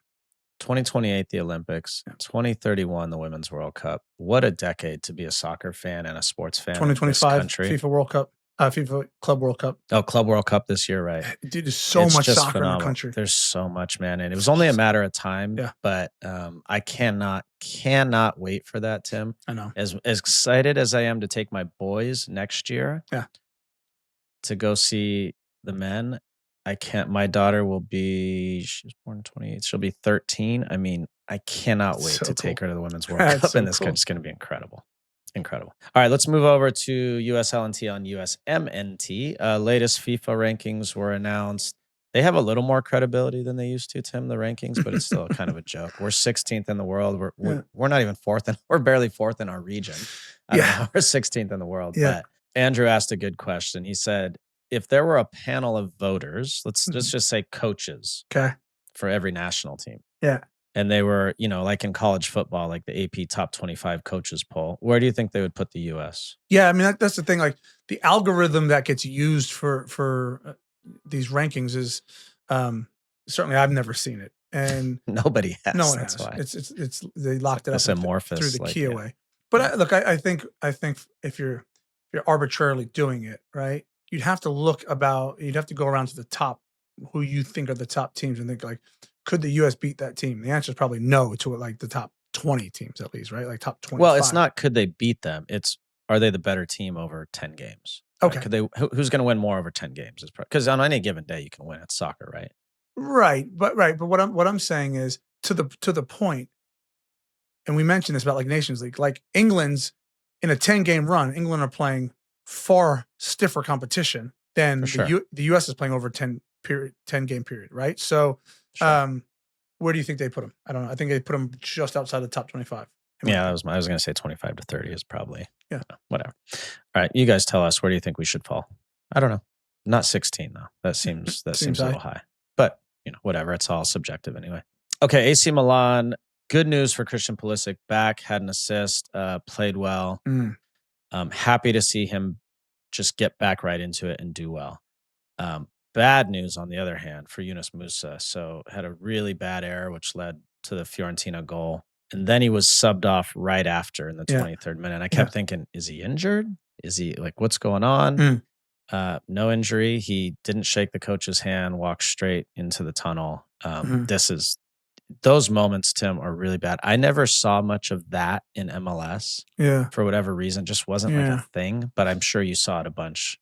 2028 the Olympics. Yeah. 2031 the Women's World Cup. What a decade to be a soccer fan and a sports fan. 2025 FIFA World Cup. FIFA Club World Cup. Oh, Club World Cup this year, right? Dude, there's so much soccer phenomenal. In the country. There's so much, man. And it was only a matter of time. Yeah. But I cannot wait for that, Tim. I know. As excited as I am to take my boys next year to go see the men, I can't. My daughter will be, she was born in 28. She'll be 13. I mean, I cannot wait to take her to the Women's World Cup. And this is going to be incredible. Incredible. All right, let's move over to USLNT on USMNT. Latest FIFA rankings were announced. They have a little more credibility than they used to, Tim, the rankings, but it's still kind of a joke. We're 16th in the world. We're not even fourth, and we're barely fourth in our region. We're 16th in the world. Yeah. But Andrew asked a good question. He said, if there were a panel of voters, let's just say coaches for every national team. Yeah. And they were, like in college football, like the AP top 25 coaches poll, where do you think they would put the U.S.? Yeah, I mean, that's the thing. Like, the algorithm that gets used for these rankings is certainly I've never seen it, and nobody has. No one has. Why. It's they locked it up amorphous, threw the key away. But I think if you're arbitrarily doing it, right, you'd have to go around to the top, who you think are the top teams, and think like, could the U.S. beat that team? The answer is probably no to like the top 20 teams at least, right? Like top 25. Well, it's not could they beat them. It's are they the better team over 10 games? Okay. Right? Could they? Who's going to win more over 10 games? Because on any given day you can win. It's soccer, right? Right. But what I'm saying is to the point, and we mentioned this about like Nations League, like England's in a 10-game run. England are playing far stiffer competition than the U.S. is playing over 10-game period, right? So. Sure. Where do you think they put them? I don't know. I think they put them just outside the top 25. Yeah, I was going to say 25 to 30 is probably whatever. All right, you guys tell us, where do you think we should fall? I don't know. Not 16 though. That seems a little high. But whatever. It's all subjective anyway. Okay, AC Milan good news for Christian Pulisic. Back, had an assist, played well. Mm. Happy to see him just get back right into it and do well. Bad news, on the other hand, for Yunus Musa. So had a really bad error, which led to the Fiorentina goal. And then he was subbed off right after in the Yeah. 23rd minute. I kept thinking, is he injured? Is he like, what's going on? No injury. He didn't shake the coach's hand, walked straight into the tunnel. Those moments, Tim, are really bad. I never saw much of that in MLS. Yeah. For whatever reason, just wasn't like a thing, but I'm sure you saw it a bunch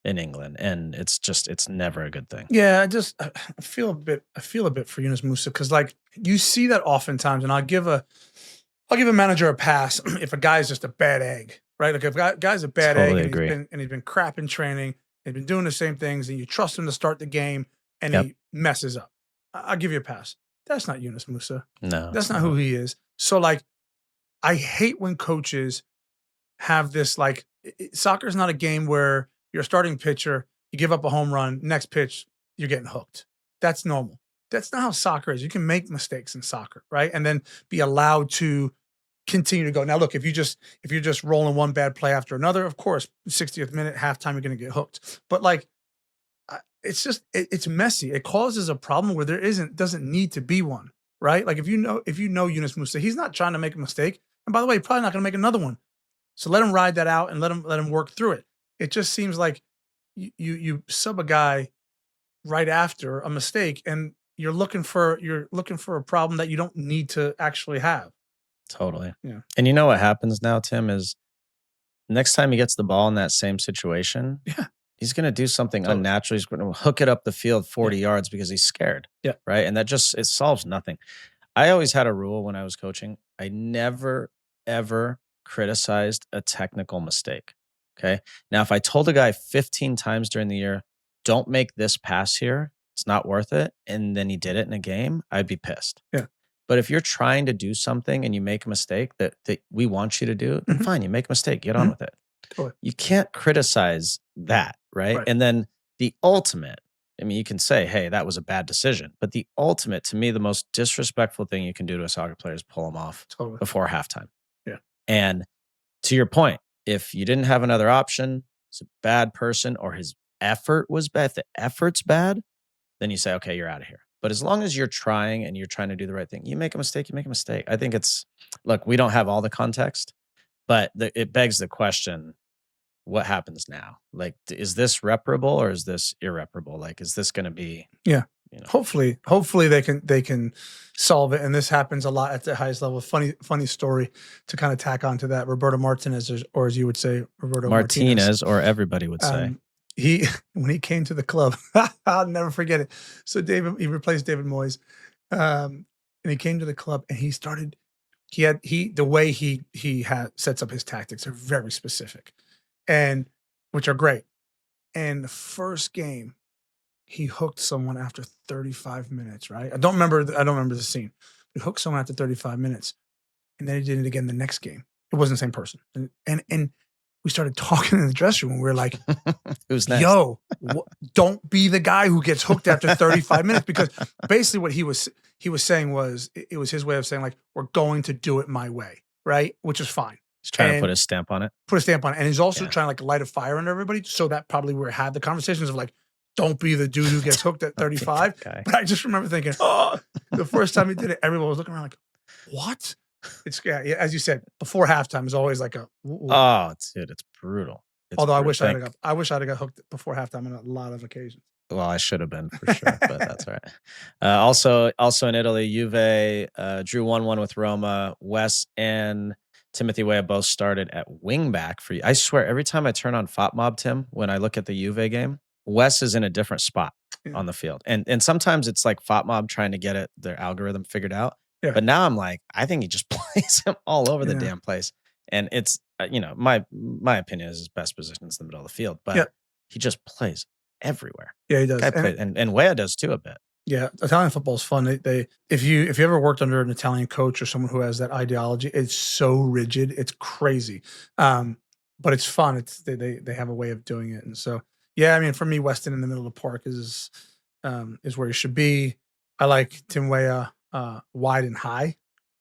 in England, and it's never a good thing. Yeah, I feel a bit for Yunus Musa, because like you see that oftentimes, and I'll give a manager a pass if a guy's just a bad egg, right? Like if a guy's a bad Totally egg agree. and he's been crap in training, he's been doing the same things, and you trust him to start the game, and he messes up. I'll give you a pass. That's not Yunus Musa. No, That's not who he is. So like, I hate when coaches have this like, soccer is not a game where you're a starting pitcher, you give up a home run, next pitch, you're getting hooked. That's normal. That's not how soccer is. You can make mistakes in soccer, right? And then be allowed to continue to go. Now, look, if you're just rolling one bad play after another, of course, 60th minute, halftime, you're going to get hooked. But like, it's messy. It causes a problem where doesn't need to be one, right? Like if you know Yunus Musa, he's not trying to make a mistake. And by the way, he's probably not going to make another one. So let him ride that out and let him work through it. It just seems like you sub a guy right after a mistake, and you're looking for a problem that you don't need to actually have. Totally. Yeah. And you know what happens now, Tim, is next time he gets the ball in that same situation, he's going to do something unnatural. He's going to hook it up the field 40 yards because he's scared. Yeah. Right. And it solves nothing. I always had a rule when I was coaching. I never, ever criticized a technical mistake. Okay. Now, if I told a guy 15 times during the year, don't make this pass here, it's not worth it, and then he did it in a game, I'd be pissed. Yeah. But if you're trying to do something and you make a mistake that we want you to do, then fine, you make a mistake, get on with it. Totally. You can't criticize that, right? And then the ultimate, I mean, you can say, hey, that was a bad decision. But the ultimate, to me, the most disrespectful thing you can do to a soccer player is pull him off before halftime. Yeah. And to your point, if you didn't have another option, it's a bad person, or his effort was bad, if the effort's bad, then you say, okay, you're out of here. But as long as you're trying and you're trying to do the right thing, you make a mistake, you make a mistake. I think look, we don't have all the context, but it begs the question, what happens now? Like, is this reparable or is this irreparable? Like, is this going to be? Yeah. Hopefully they can solve it. And this happens a lot at the highest level. Funny story to kind of tack onto that. Roberto Martinez, or as you would say, Roberto Martinez, or everybody would say. When he came to the club, I'll never forget it. So he replaced David Moyes. And he came to the club and the way he sets up his tactics are very specific, and which are great. And the first game, he hooked someone after 35 minutes, right? I don't remember the scene. He hooked someone after 35 minutes, and then he did it again the next game. It wasn't the same person. And we started talking in the dressing room. We were like, who's next? Yo, don't be the guy who gets hooked after 35 minutes. Because basically what he was saying was, it was his way of saying, like, we're going to do it my way, right? Which is fine. He's trying to put a stamp on it. And he's also trying to like light a fire under everybody. So that probably where had the conversations of like, don't be the dude who gets hooked at 35. But I just remember thinking, the first time he did it, everyone was looking around like, what? It's as you said, before halftime is always like it's brutal. Although I wish I'd have got hooked before halftime on a lot of occasions. Well, I should have been for sure, but that's all right. Also in Italy, Juve drew 1-1 with Roma. Wes and Timothy Weah both started at wing back for you. I swear, every time I turn on FOTMob, Tim, when I look at the Juve game, Wes is in a different spot on the field. And sometimes it's like FOTMob trying to get their algorithm figured out. Yeah. But now I'm like, I think he just plays him all over the damn place. And it's, my opinion is his best position is the middle of the field. But he just plays everywhere. Yeah, he does. And Weah does too a bit. Yeah, Italian football is fun. If you ever worked under an Italian coach or someone who has that ideology, it's so rigid, it's crazy. But it's fun. They have a way of doing it. And so, yeah, I mean, for me, Weston in the middle of the park is where he should be. I like Tim Weah wide and high.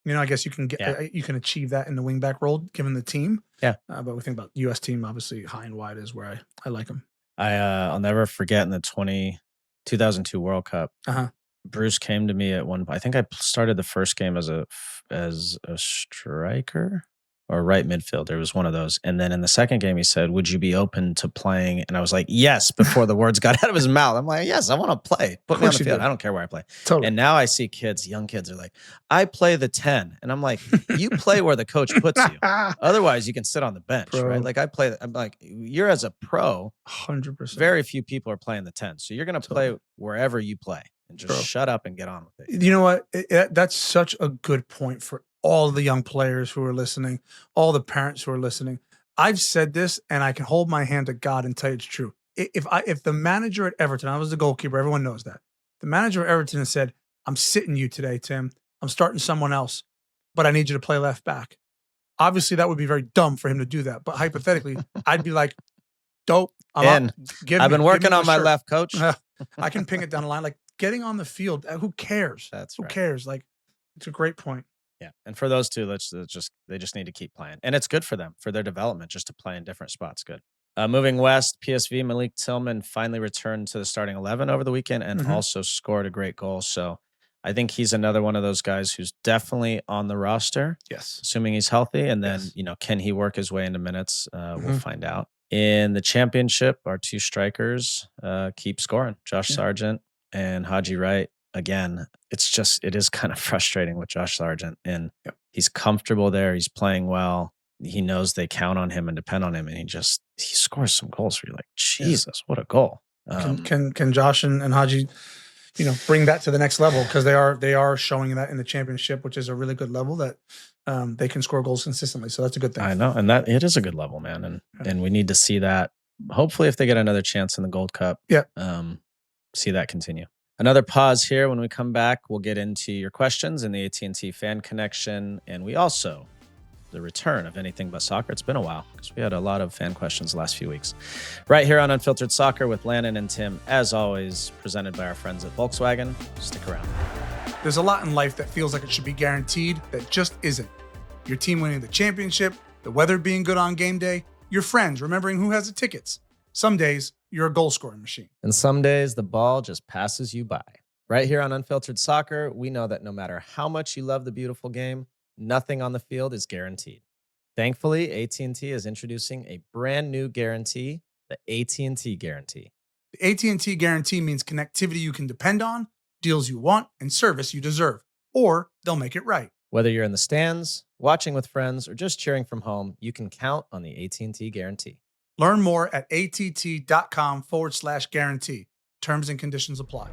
You know, I guess you can you can achieve that in the wingback role given the team. Yeah. But we think about U.S. team, obviously high and wide is where I like them. I'll never forget in the 2002 World Cup. Bruce came to me at one point. I think I started the first game as a striker or right midfielder. It was one of those. And then in the second game, he said, "Would you be open to playing?" And I was like, "Yes," before the words got out of his mouth. I'm like, "Yes, I want to play. Put me on the field. I don't care where I play." Totally. And now I see young kids are like, "I play the 10." And I'm like, "You play where the coach puts you. Otherwise, you can sit on the bench, right?" Like I'm like, you're as a pro, 100%. Very few people are playing the 10. So you're going to play wherever you play. And just shut up and get on with it. You know what? That's such a good point for all the young players who are listening, all the parents who are listening. I've said this, and I can hold my hand to God and tell you it's true. If the manager at Everton, I was the goalkeeper, everyone knows that. The manager at Everton said, "I'm sitting you today, Tim. I'm starting someone else, but I need you to play left back." Obviously, that would be very dumb for him to do that. But hypothetically, I'd be like, "Dope. I've been working on my left, coach." I can ping it down the line. Like, getting on the field, who cares? Who cares? Like, it's a great point. Yeah, and for those two, they just need to keep playing, and it's good for them for their development just to play in different spots. Good. Moving west, PSV Malik Tillman finally returned to the starting 11 over the weekend and also scored a great goal. So I think he's another one of those guys who's definitely on the roster. Yes, assuming he's healthy, and then can he work his way into minutes? We'll find out. In the championship, our two strikers keep scoring. Josh Sargent and Haji Wright. Again, it is kind of frustrating with Josh Sargent, and he's comfortable there. He's playing well. He knows they count on him and depend on him, and he scores some goals where you're like, Jesus, what a goal. Can Josh and Haji, bring that to the next level? Because they are showing that in the championship, which is a really good level that they can score goals consistently. So that's a good thing. I know, and that it is a good level, man, and we need to see that. Hopefully, if they get another chance in the Gold Cup, see that continue. Another pause here. When we come back, we'll get into your questions in the AT&T Fan Connection, and we also the return of Anything But Soccer. It's been a while because we had a lot of fan questions the last few weeks. Right here on Unfiltered Soccer with Landon and Tim, as always, presented by our friends at Volkswagen. Stick around. There's a lot in life that feels like it should be guaranteed that just isn't. Your team winning the championship, the weather being good on game day, your friends remembering who has the tickets. Some days, you're a goal-scoring machine. And some days, the ball just passes you by. Right here on Unfiltered Soccer, we know that no matter how much you love the beautiful game, nothing on the field is guaranteed. Thankfully, AT&T is introducing a brand new guarantee, the AT&T Guarantee. The AT&T Guarantee means connectivity you can depend on, deals you want, and service you deserve. Or they'll make it right. Whether you're in the stands, watching with friends, or just cheering from home, you can count on the AT&T Guarantee. Learn more at att.com/guarantee. Terms and conditions apply.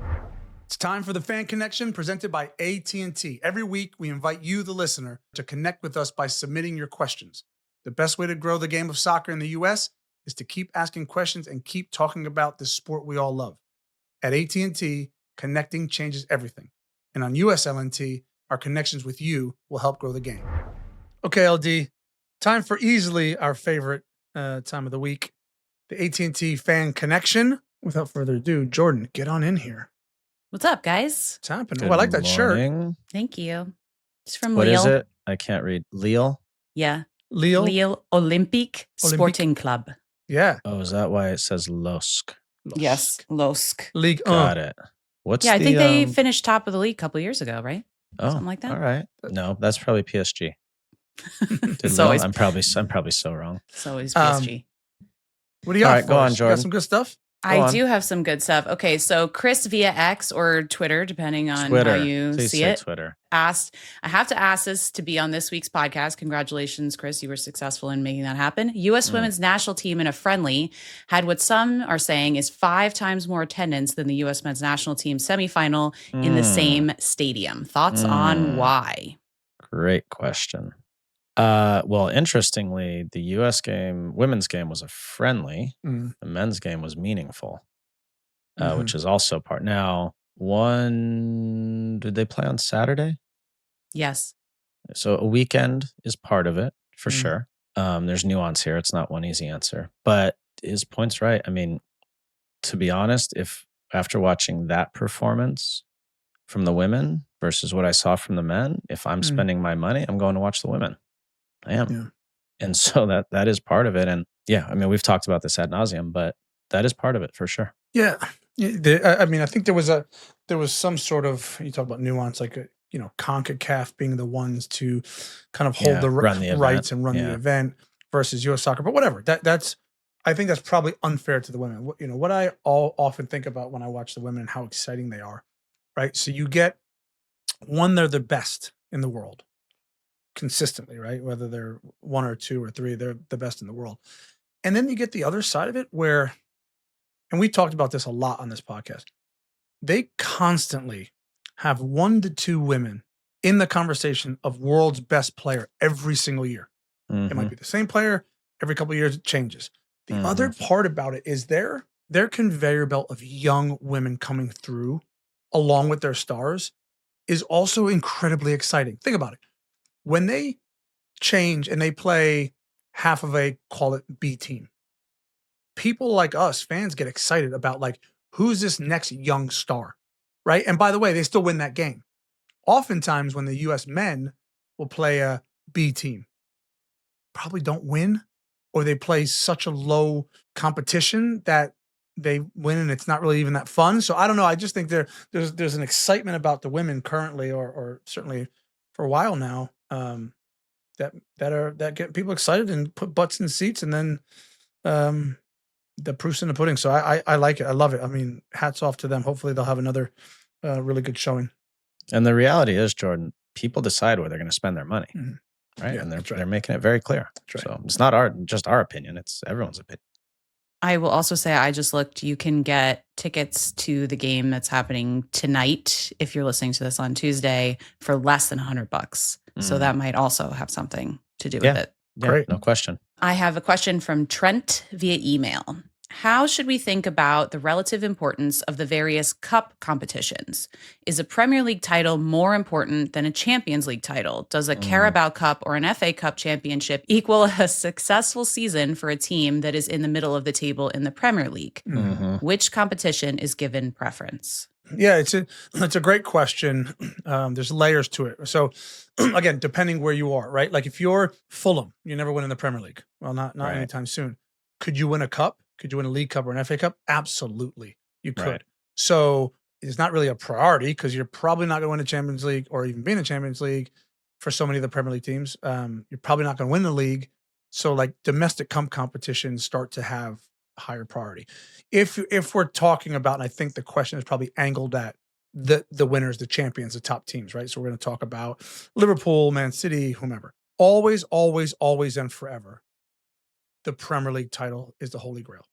It's time for the Fan Connection presented by AT&T. Every week, we invite you, the listener, to connect with us by submitting your questions. The best way to grow the game of soccer in the U.S. is to keep asking questions and keep talking about this sport we all love. At AT&T, connecting changes everything. And on USLNT, our connections with you will help grow the game. Okay, LD, time for easily our favorite time of the week, the AT&T Fan Connection. Without further ado, Jordan, get on in here. What's up, guys? What's happening? I like that shirt. Thank you. It's from What Lille. is it? I can't read. Lille? Yeah. Lille Olympique Sporting Club. Yeah. Oh, is that why it says LOSC? Yes, LOSC. League. Got it. What's I think they finished top of the league a couple years ago, right? Oh, something like that. All right. No, that's probably PSG. I'm probably so wrong. So is PSG. What do you got? All right, go on, Jordan. Got some good stuff? I do have some good stuff. Okay, so Chris via X or Twitter, depending on how you see it, Twitter asked, I have to ask this to be on this week's podcast. Congratulations, Chris. You were successful in making that happen. U.S. women's national team in a friendly had what some are saying is 5 times more attendance than the U.S. men's national team semifinal in the same stadium. Thoughts on why? Great question. Well, interestingly, the U.S. women's game was a friendly. The men's game was meaningful, which is also part. Now, did they play on Saturday? Yes. So a weekend is part of it, for sure. There's nuance here. It's not one easy answer. But his point's right. I mean, to be honest, if after watching that performance from the women versus what I saw from the men. If I'm spending my money, I'm going to watch the women. I am. Yeah. And so that is part of it. And yeah, I mean, we've talked about this ad nauseum, but that is part of it for sure. Yeah. I mean, I think there was some sort of, you talk about nuance, like, CONCACAF being the ones to kind of hold the run the rights event. and run the event versus US soccer. But whatever, I think that's probably unfair to the women. What I often think about when I watch the women and how exciting they are, right? So you get one, they're the best in the world consistently, right? Whether they're one or two or three, they're the best in the world. And then you get the other side of it where, and we talked about this a lot on this podcast, they constantly have 1 to 2 women in the conversation of world's best player every single year. It might be the same player. Every couple of years, it changes. The other part about it is their conveyor belt of young women coming through along with their stars is also incredibly exciting. Think about it. When they change and they play half of a, call it B team, people like us, fans, get excited about, like, who's this next young star, right? And by the way, they still win that game. Oftentimes when the US men will play a B team, probably don't win, or they play such a low competition that they win and it's not really even that fun. So I don't know. I just think there's an excitement about the women currently, or certainly for a while now, that get people excited and put butts in seats, and then the proof's in the pudding. So I like it. I love it. I mean, hats off to them. Hopefully they'll have another really good showing. And the reality is, Jordan, people decide where they're going to spend their money, right? Yeah, and that's right. they're making it very clear. Right. So it's not just our opinion; it's everyone's opinion. I will also say, I just looked, you can get tickets to the game that's happening tonight, if you're listening to this on Tuesday, for less than $100. So that might also have something to do with it. Yeah, Great. no question. I have a question from Trent via email. How should we think about the relative importance of the various cup competitions? Is a Premier League title more important than a Champions League title? Does a Carabao Cup or an FA Cup championship equal a successful season for a team that is in the middle of the table in the Premier League? Which competition is given preference? Yeah, it's a great question. There's layers to it. So again, depending where you are, right? Like if you're Fulham, you never win in the Premier League. Well, not Right. anytime soon. Could you win a cup? Could you win a League Cup or an FA Cup? Absolutely, you could. Right. So it's not really a priority because you're probably not going to win a Champions League or even be in a Champions League for so many of the Premier League teams. You're probably not going to win the league. So like domestic cup competitions start to have higher priority. If we're talking about, and I think the question is probably angled at the winners, the champions, the top teams, right? So we're going to talk about Liverpool, Man City, whomever. Always, always, always, and forever, the Premier League title is the Holy Grail.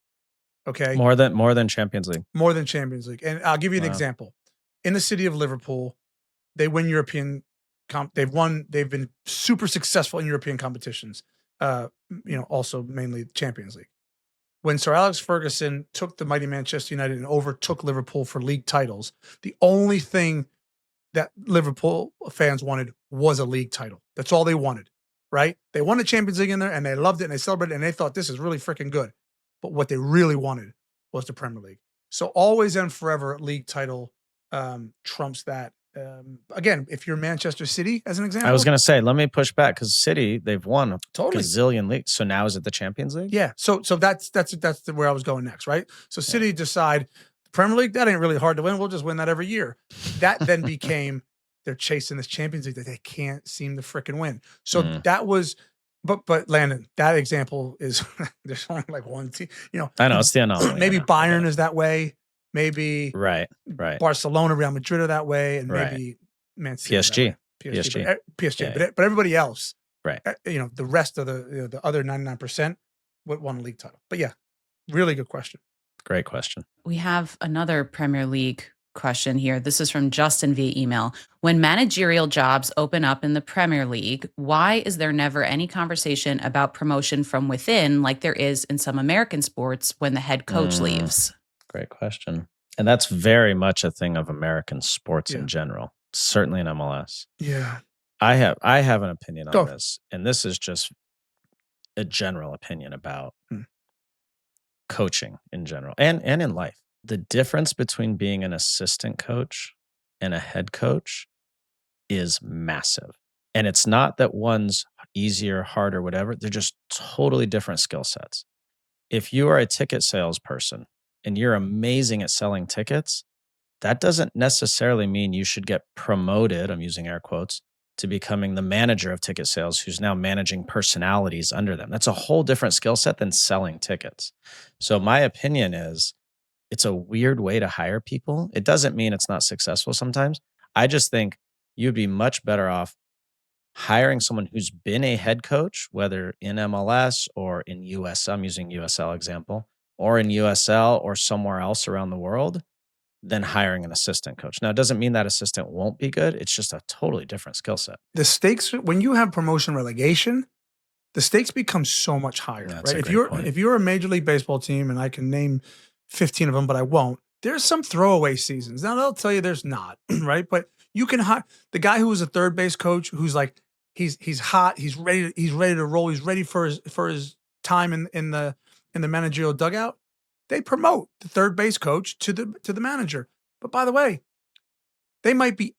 Okay, More than Champions League. more than Champions League. And I'll give you an Wow. example. In the city of Liverpool, they win European they've been super successful in European competitions. Also mainly Champions League. When Sir Alex Ferguson took the mighty Manchester United and overtook Liverpool for league titles, the only thing that Liverpool fans wanted was a league title. That's all they wanted, right? They won the Champions League in there and they loved it and they celebrated and they thought this is really freaking good. But what they really wanted was the Premier League. So always and forever, league title trumps that. Again, if you're Manchester City, as an example. I was going to say, let me push back because City, they've won a Totally. gazillion leagues. So now is it the Champions League? Yeah. So that's where I was going next, right? So City decide the Premier League, that ain't really hard to win. We'll just win that every year. That then became they're chasing this Champions League that they can't seem to freaking win. So that was, but Landon, that example is there's only like one team. I know it's the anomaly. Maybe Bayern is that way. Maybe Right. Barcelona, Real Madrid are that way, and Right. maybe Man City. PSG. PSG. Yeah. But everybody else, Right. The rest of the other 99% would won a league title. But yeah, really good question. Great question. We have another Premier League question here. This is from Justin via email. When managerial jobs open up in the Premier League, why is there never any conversation about promotion from within like there is in some American sports when the head coach leaves? Great question. And that's very much a thing of American sports Yeah. in general, certainly in MLS. Yeah. I have an opinion on Go. this, and this is just a general opinion about coaching in general and in life. The difference between being an assistant coach and a head coach is massive. And it's not that one's easier, harder, whatever. They're just totally different skill sets. If you are a ticket salesperson and you're amazing at selling tickets, that doesn't necessarily mean you should get promoted, I'm using air quotes, to becoming the manager of ticket sales who's now managing personalities under them. That's a whole different skill set than selling tickets. So my opinion is it's a weird way to hire people. It doesn't mean it's not successful sometimes. I just think you'd be much better off hiring someone who's been a head coach, whether in MLS or in US, I'm using USL example, or in USL or somewhere else around the world, than hiring an assistant coach. Now, it doesn't mean that assistant won't be good. It's just a totally different skill set. The stakes, when you have promotion relegation, the stakes become so much higher, That's right? a great point. If you're a Major League Baseball team, and I can name 15 of them, but I won't, there's some throwaway seasons. Now, they'll tell you there's not, right? But you can hire the guy who was a third base coach who's like, he's hot, he's ready to roll, he's ready for his time in the managerial dugout. They promote the third base coach to the manager. But by the way, they might be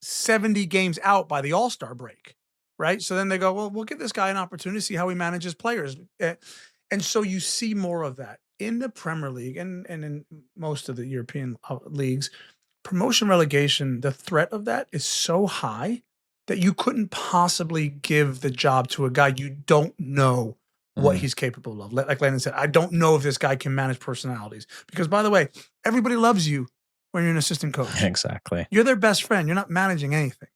70 games out by the All-Star break, right? So then they go, well, we'll give this guy an opportunity to see how he manages players. And so you see more of that in the Premier League and in most of the European leagues. Promotion relegation, the threat of that is so high that you couldn't possibly give the job to a guy you don't know what he's capable of. Like Landon said, I don't know if this guy can manage personalities. Because, by the way, everybody loves you when you're an assistant coach. Exactly. You're their best friend. You're not managing anything.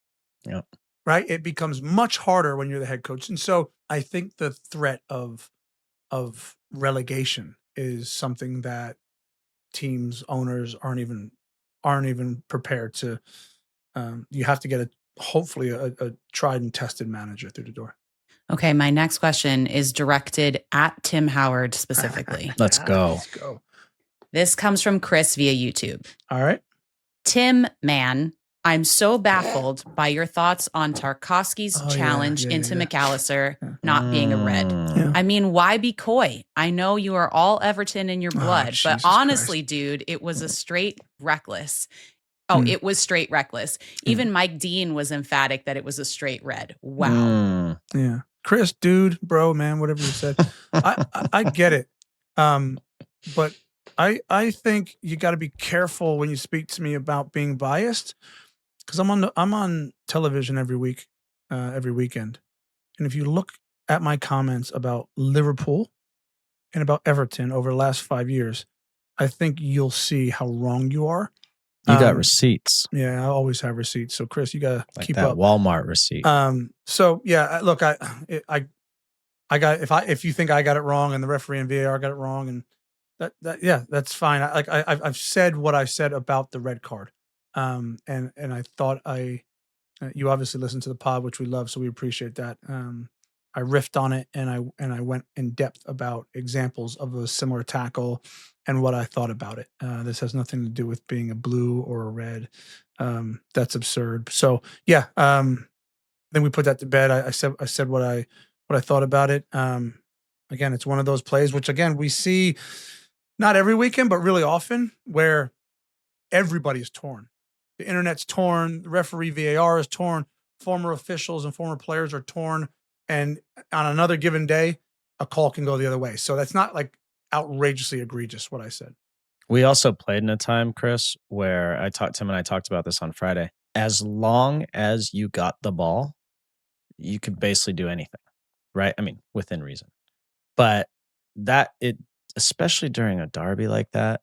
Yep. Right? It becomes much harder when you're the head coach. And so I think the threat of relegation is something that teams, owners aren't even prepared to. You have to get hopefully a tried and tested manager through the door. Okay, my next question is directed at Tim Howard specifically. Let's go. Let's go. This comes from Chris via YouTube. All right. Tim, man, I'm so baffled by your thoughts on Tarkovsky's challenge into McAllister not being a red. Yeah. I mean, why be coy? I know you are all Everton in your blood, but Jesus honestly, Christ. dude, it was a straight reckless. Oh, it was straight reckless. Even Mike Dean was emphatic that it was a straight red. Wow. Yeah. Chris, dude, bro, man, whatever you said. I get it. But I think you got to be careful when you speak to me about being biased, because I'm on television every week, every weekend. And if you look at my comments about Liverpool and about Everton over the last 5 years, I think you'll see how wrong you are. You got receipts. Yeah, I always have receipts. So Chris, you gotta Like keep that up. Walmart receipt. So yeah, look, I got if you think I got it wrong and the referee and VAR got it wrong, and that's fine. I've said what I said about the red card. And I thought you obviously listened to the pod, which we love, so we appreciate that. I riffed on it and I went in depth about examples of a similar tackle and what I thought about it. This has nothing to do with being a blue or a red. That's absurd. So yeah. Then we put that to bed. I said what I thought about it. Again, it's one of those plays, which again, we see not every weekend, but really often, where everybody is torn. The internet's torn. The referee VAR is torn. Former officials and former players are torn. And on another given day, a call can go the other way. So that's not like outrageously egregious what I said. We also played in a time, Chris, where Tim and I talked about this on Friday. As long as you got the ball, you could basically do anything, right? I mean, within reason. But especially during a derby like that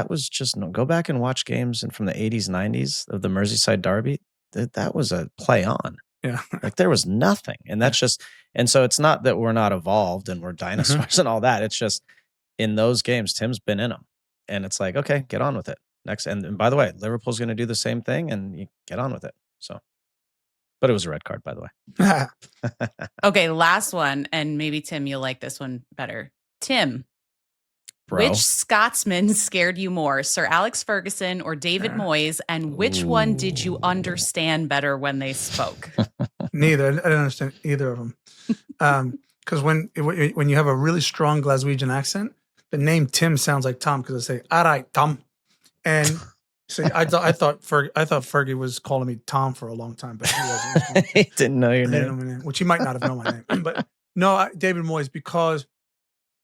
was just go back and watch games from the 80s, 90s of the Merseyside derby. That was a play on. Yeah. Like there was nothing. And that's just, and so it's not that we're not evolved and we're dinosaurs and all that. It's just in those games, Tim's been in them. And it's like, okay, get on with it. Next. And by the way, Liverpool's going to do the same thing and you get on with it. So, but it was a red card, by the way. Okay, last one. And maybe Tim, you'll like this one better. Tim, Bro. Which Scotsman scared you more, Sir Alex Ferguson or David Moyes? And which one did you understand better when they spoke? Neither. I didn't understand either of them. Because when you have a really strong Glaswegian accent, the name Tim sounds like Tom, because I say, all right, Tom. And See, I thought Fergie was calling me Tom for a long time, but he wasn't responding. He didn't know your I didn't know name. my name, which he might not have known my name. But no, David Moyes, because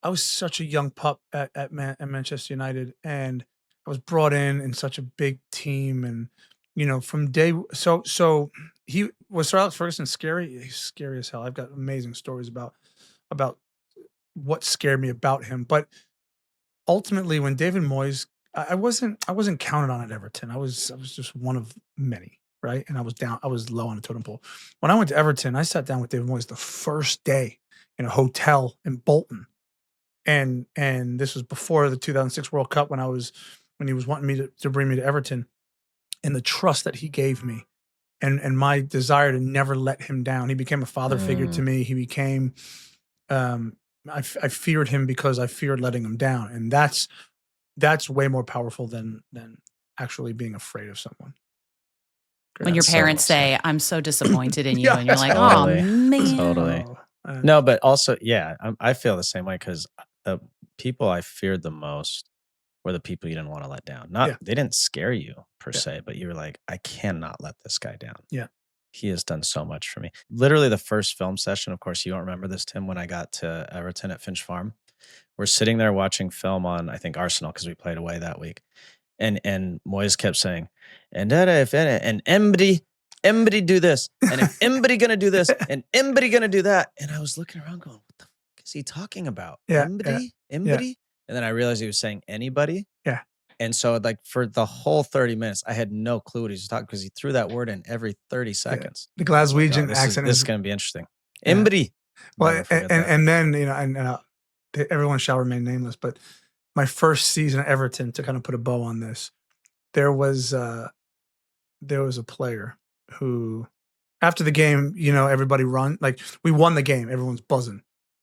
I was such a young pup at Manchester United, and I was brought in such a big team, and from day so he was Sir Alex Ferguson scary. He's scary as hell. I've got amazing stories about what scared me about him, but ultimately, when David Moyes, I wasn't counted on at Everton. I was just one of many, right? And I was low on the totem pole. When I went to Everton, I sat down with David Moyes the first day in a hotel in Bolton, and this was before the 2006 World Cup when he was wanting me to bring me to Everton, and the trust that he gave me, and my desire to never let him down. He became a father figure to me. He became, I feared him because I feared letting him down, and that's way more powerful than actually being afraid of someone. When your parents say, "I'm so disappointed in you," Yeah. and you're like, Totally. "Oh man." Totally. Oh, No, but also, yeah, I feel the same way because the people I feared the most were the people you didn't want to let down. They didn't scare you per se, but you were like, I cannot let this guy down. Yeah. He has done so much for me. Literally the first film session, of course, you don't remember this, Tim, when I got to Everton at Finch Farm. We're sitting there watching film on, I think, Arsenal, because we played away that week. And Moyes kept saying, and Embry do this, and if Embry gonna do this, and Embry gonna do that. And I was looking around going, what the fuck is he talking about? Yeah, Embry? yeah. And then I realized he was saying anybody. Yeah. And so like for the whole 30 minutes, I had no clue what he was talking because he threw that word in every 30 seconds. The Glaswegian This accent is is going to be interesting. Yeah. Embry. well, and then everyone shall remain nameless. But my first season at Everton, to kind of put a bow on this, there was a player who, after the game, everybody run, like we won the game, everyone's buzzing.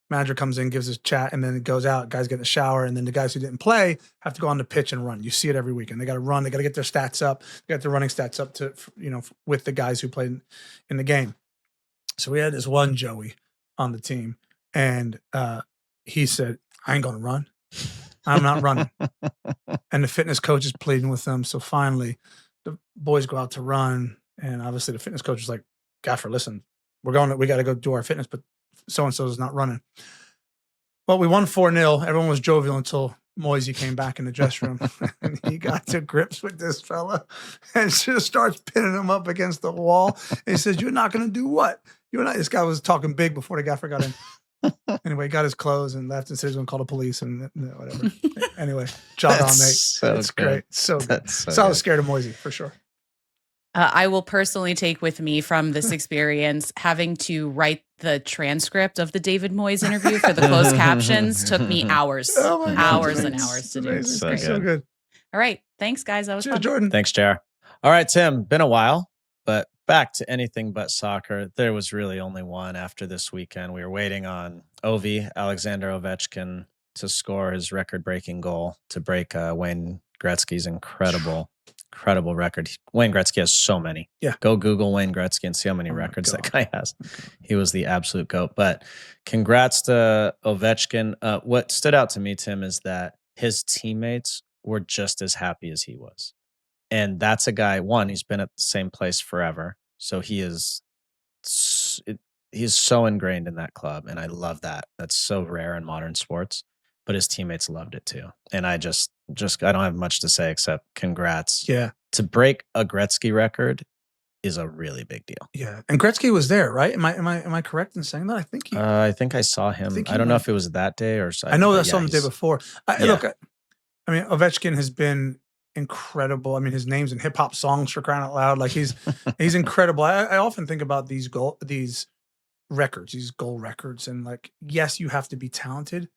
Manager comes in, gives us chat, and then it goes out. Guys get in the shower, and then the guys who didn't play have to go on the pitch and run. You see it every weekend. They got to run. They got to get their stats up. They got their running stats up to with the guys who played in the game. So we had this one Joey on the team, and he said, "I ain't gonna run. I'm not running." And the fitness coach is pleading with them. So finally, the boys go out to run, and obviously the fitness coach is like, "Gaffer, listen, we got to go do our fitness, but so-and-so is not running." Well, we won 4-0. Everyone was jovial until Moyes came back in the dressing room. And he got to grips with this fella and just starts pinning him up against the wall. And he says, "You're not going to do what? You're not." This guy was talking big before the gaffer got in. Anyway, he got his clothes and left and said he was going to call the police and whatever. Anyway, job on, mate. So It's good. great. So good. That's So I was good. scared of Moyes for sure. I will personally take with me from this experience having to write the transcript of the David Moyes interview for the closed captions. Took me hours, Oh my God, hours it's and amazing. hours to do. Amazing. It's So great. good. So good. All right. Thanks, guys. That was Cheers, fun. Jordan. Thanks, JR. All right, Tim, been a while, but back to anything but soccer. There was really only one after this weekend. We were waiting on Alexander Ovechkin, to score his record-breaking goal to break Wayne Gretzky's incredible record. Wayne Gretzky has so many. Yeah. Go Google Wayne Gretzky and see how many Oh my records that God. guy has. He was the absolute GOAT. But congrats to Ovechkin. What stood out to me, Tim, is that his teammates were just as happy as he was. And that's a guy, one, he's been at the same place forever. So he's so ingrained in that club. And I love that. That's so rare in modern sports. But his teammates loved it too. And I just I don't have much to say except congrats. Yeah. To break a Gretzky record is a really big deal. Yeah. And Gretzky was there, right? Am I correct in saying that? I think he I think I saw him. think he I don't know went- if it was that day or I know but I saw him the day he's- before. Yeah. Look, I mean, Ovechkin has been incredible. I mean, his name's in hip hop songs, for crying out loud. Like he's incredible. I often think about these goal records, and like, yes, you have to be talented,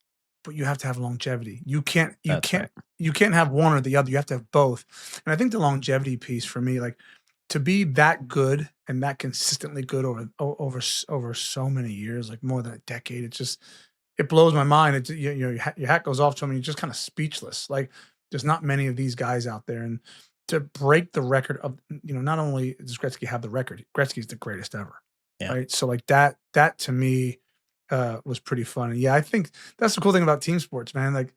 but you have to have longevity. You can't have one or the other. You have to have both. And I think the longevity piece for me, like, to be that good and that consistently good over so many years, like more than a decade, it blows my mind. It's your hat goes off to him and you're just kind of speechless. Like, there's not many of these guys out there, and to break the record of, not only does Gretzky have the record, Gretzky's the greatest ever. Yeah. Right. So like that to me was pretty fun. And yeah, I think that's the cool thing about team sports, man. Like,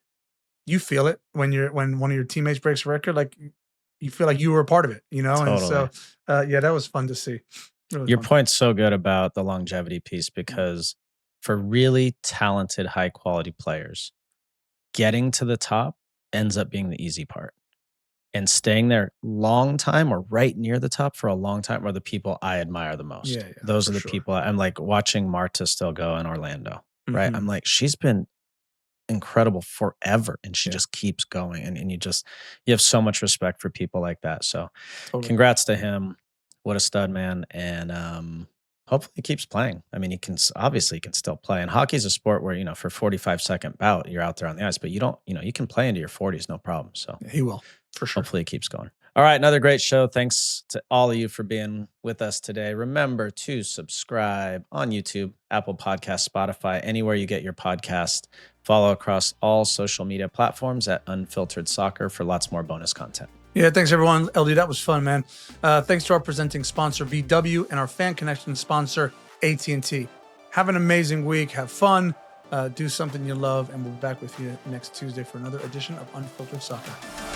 you feel it when one of your teammates breaks a record. Like, you feel like you were a part of it, you know? Totally. And so, yeah, that was fun to see. Really Your fun. point's so good about the longevity piece because for really talented, high quality players, getting to the top ends up being the easy part. And staying there long time or right near the top for a long time are the people I admire the most. Yeah, Those for are the sure. people I'm like watching Marta still go in Orlando, right? Mhm. I'm like, she's been incredible forever and she Yeah. just keeps going. And you have so much respect for people like that. So Totally. congrats to him. What a stud, man. And hopefully he keeps playing. I mean, obviously he can still play. And hockey's a sport where, for 45-second bout, you're out there on the ice, but you can play into your 40s, no problem. So Yeah, he will, for sure. hopefully it keeps going. All right, another great show. Thanks to all of you for being with us today. Remember to subscribe on YouTube, Apple Podcasts, Spotify, anywhere you get your podcast. Follow across all social media platforms at Unfiltered Soccer for lots more bonus content. Yeah, thanks everyone. LD, that was fun, man. Thanks to our presenting sponsor, VW, and our Fan Connection sponsor, AT&T. Have an amazing week. Have fun. Do something you love, and we'll be back with you next Tuesday for another edition of Unfiltered Soccer.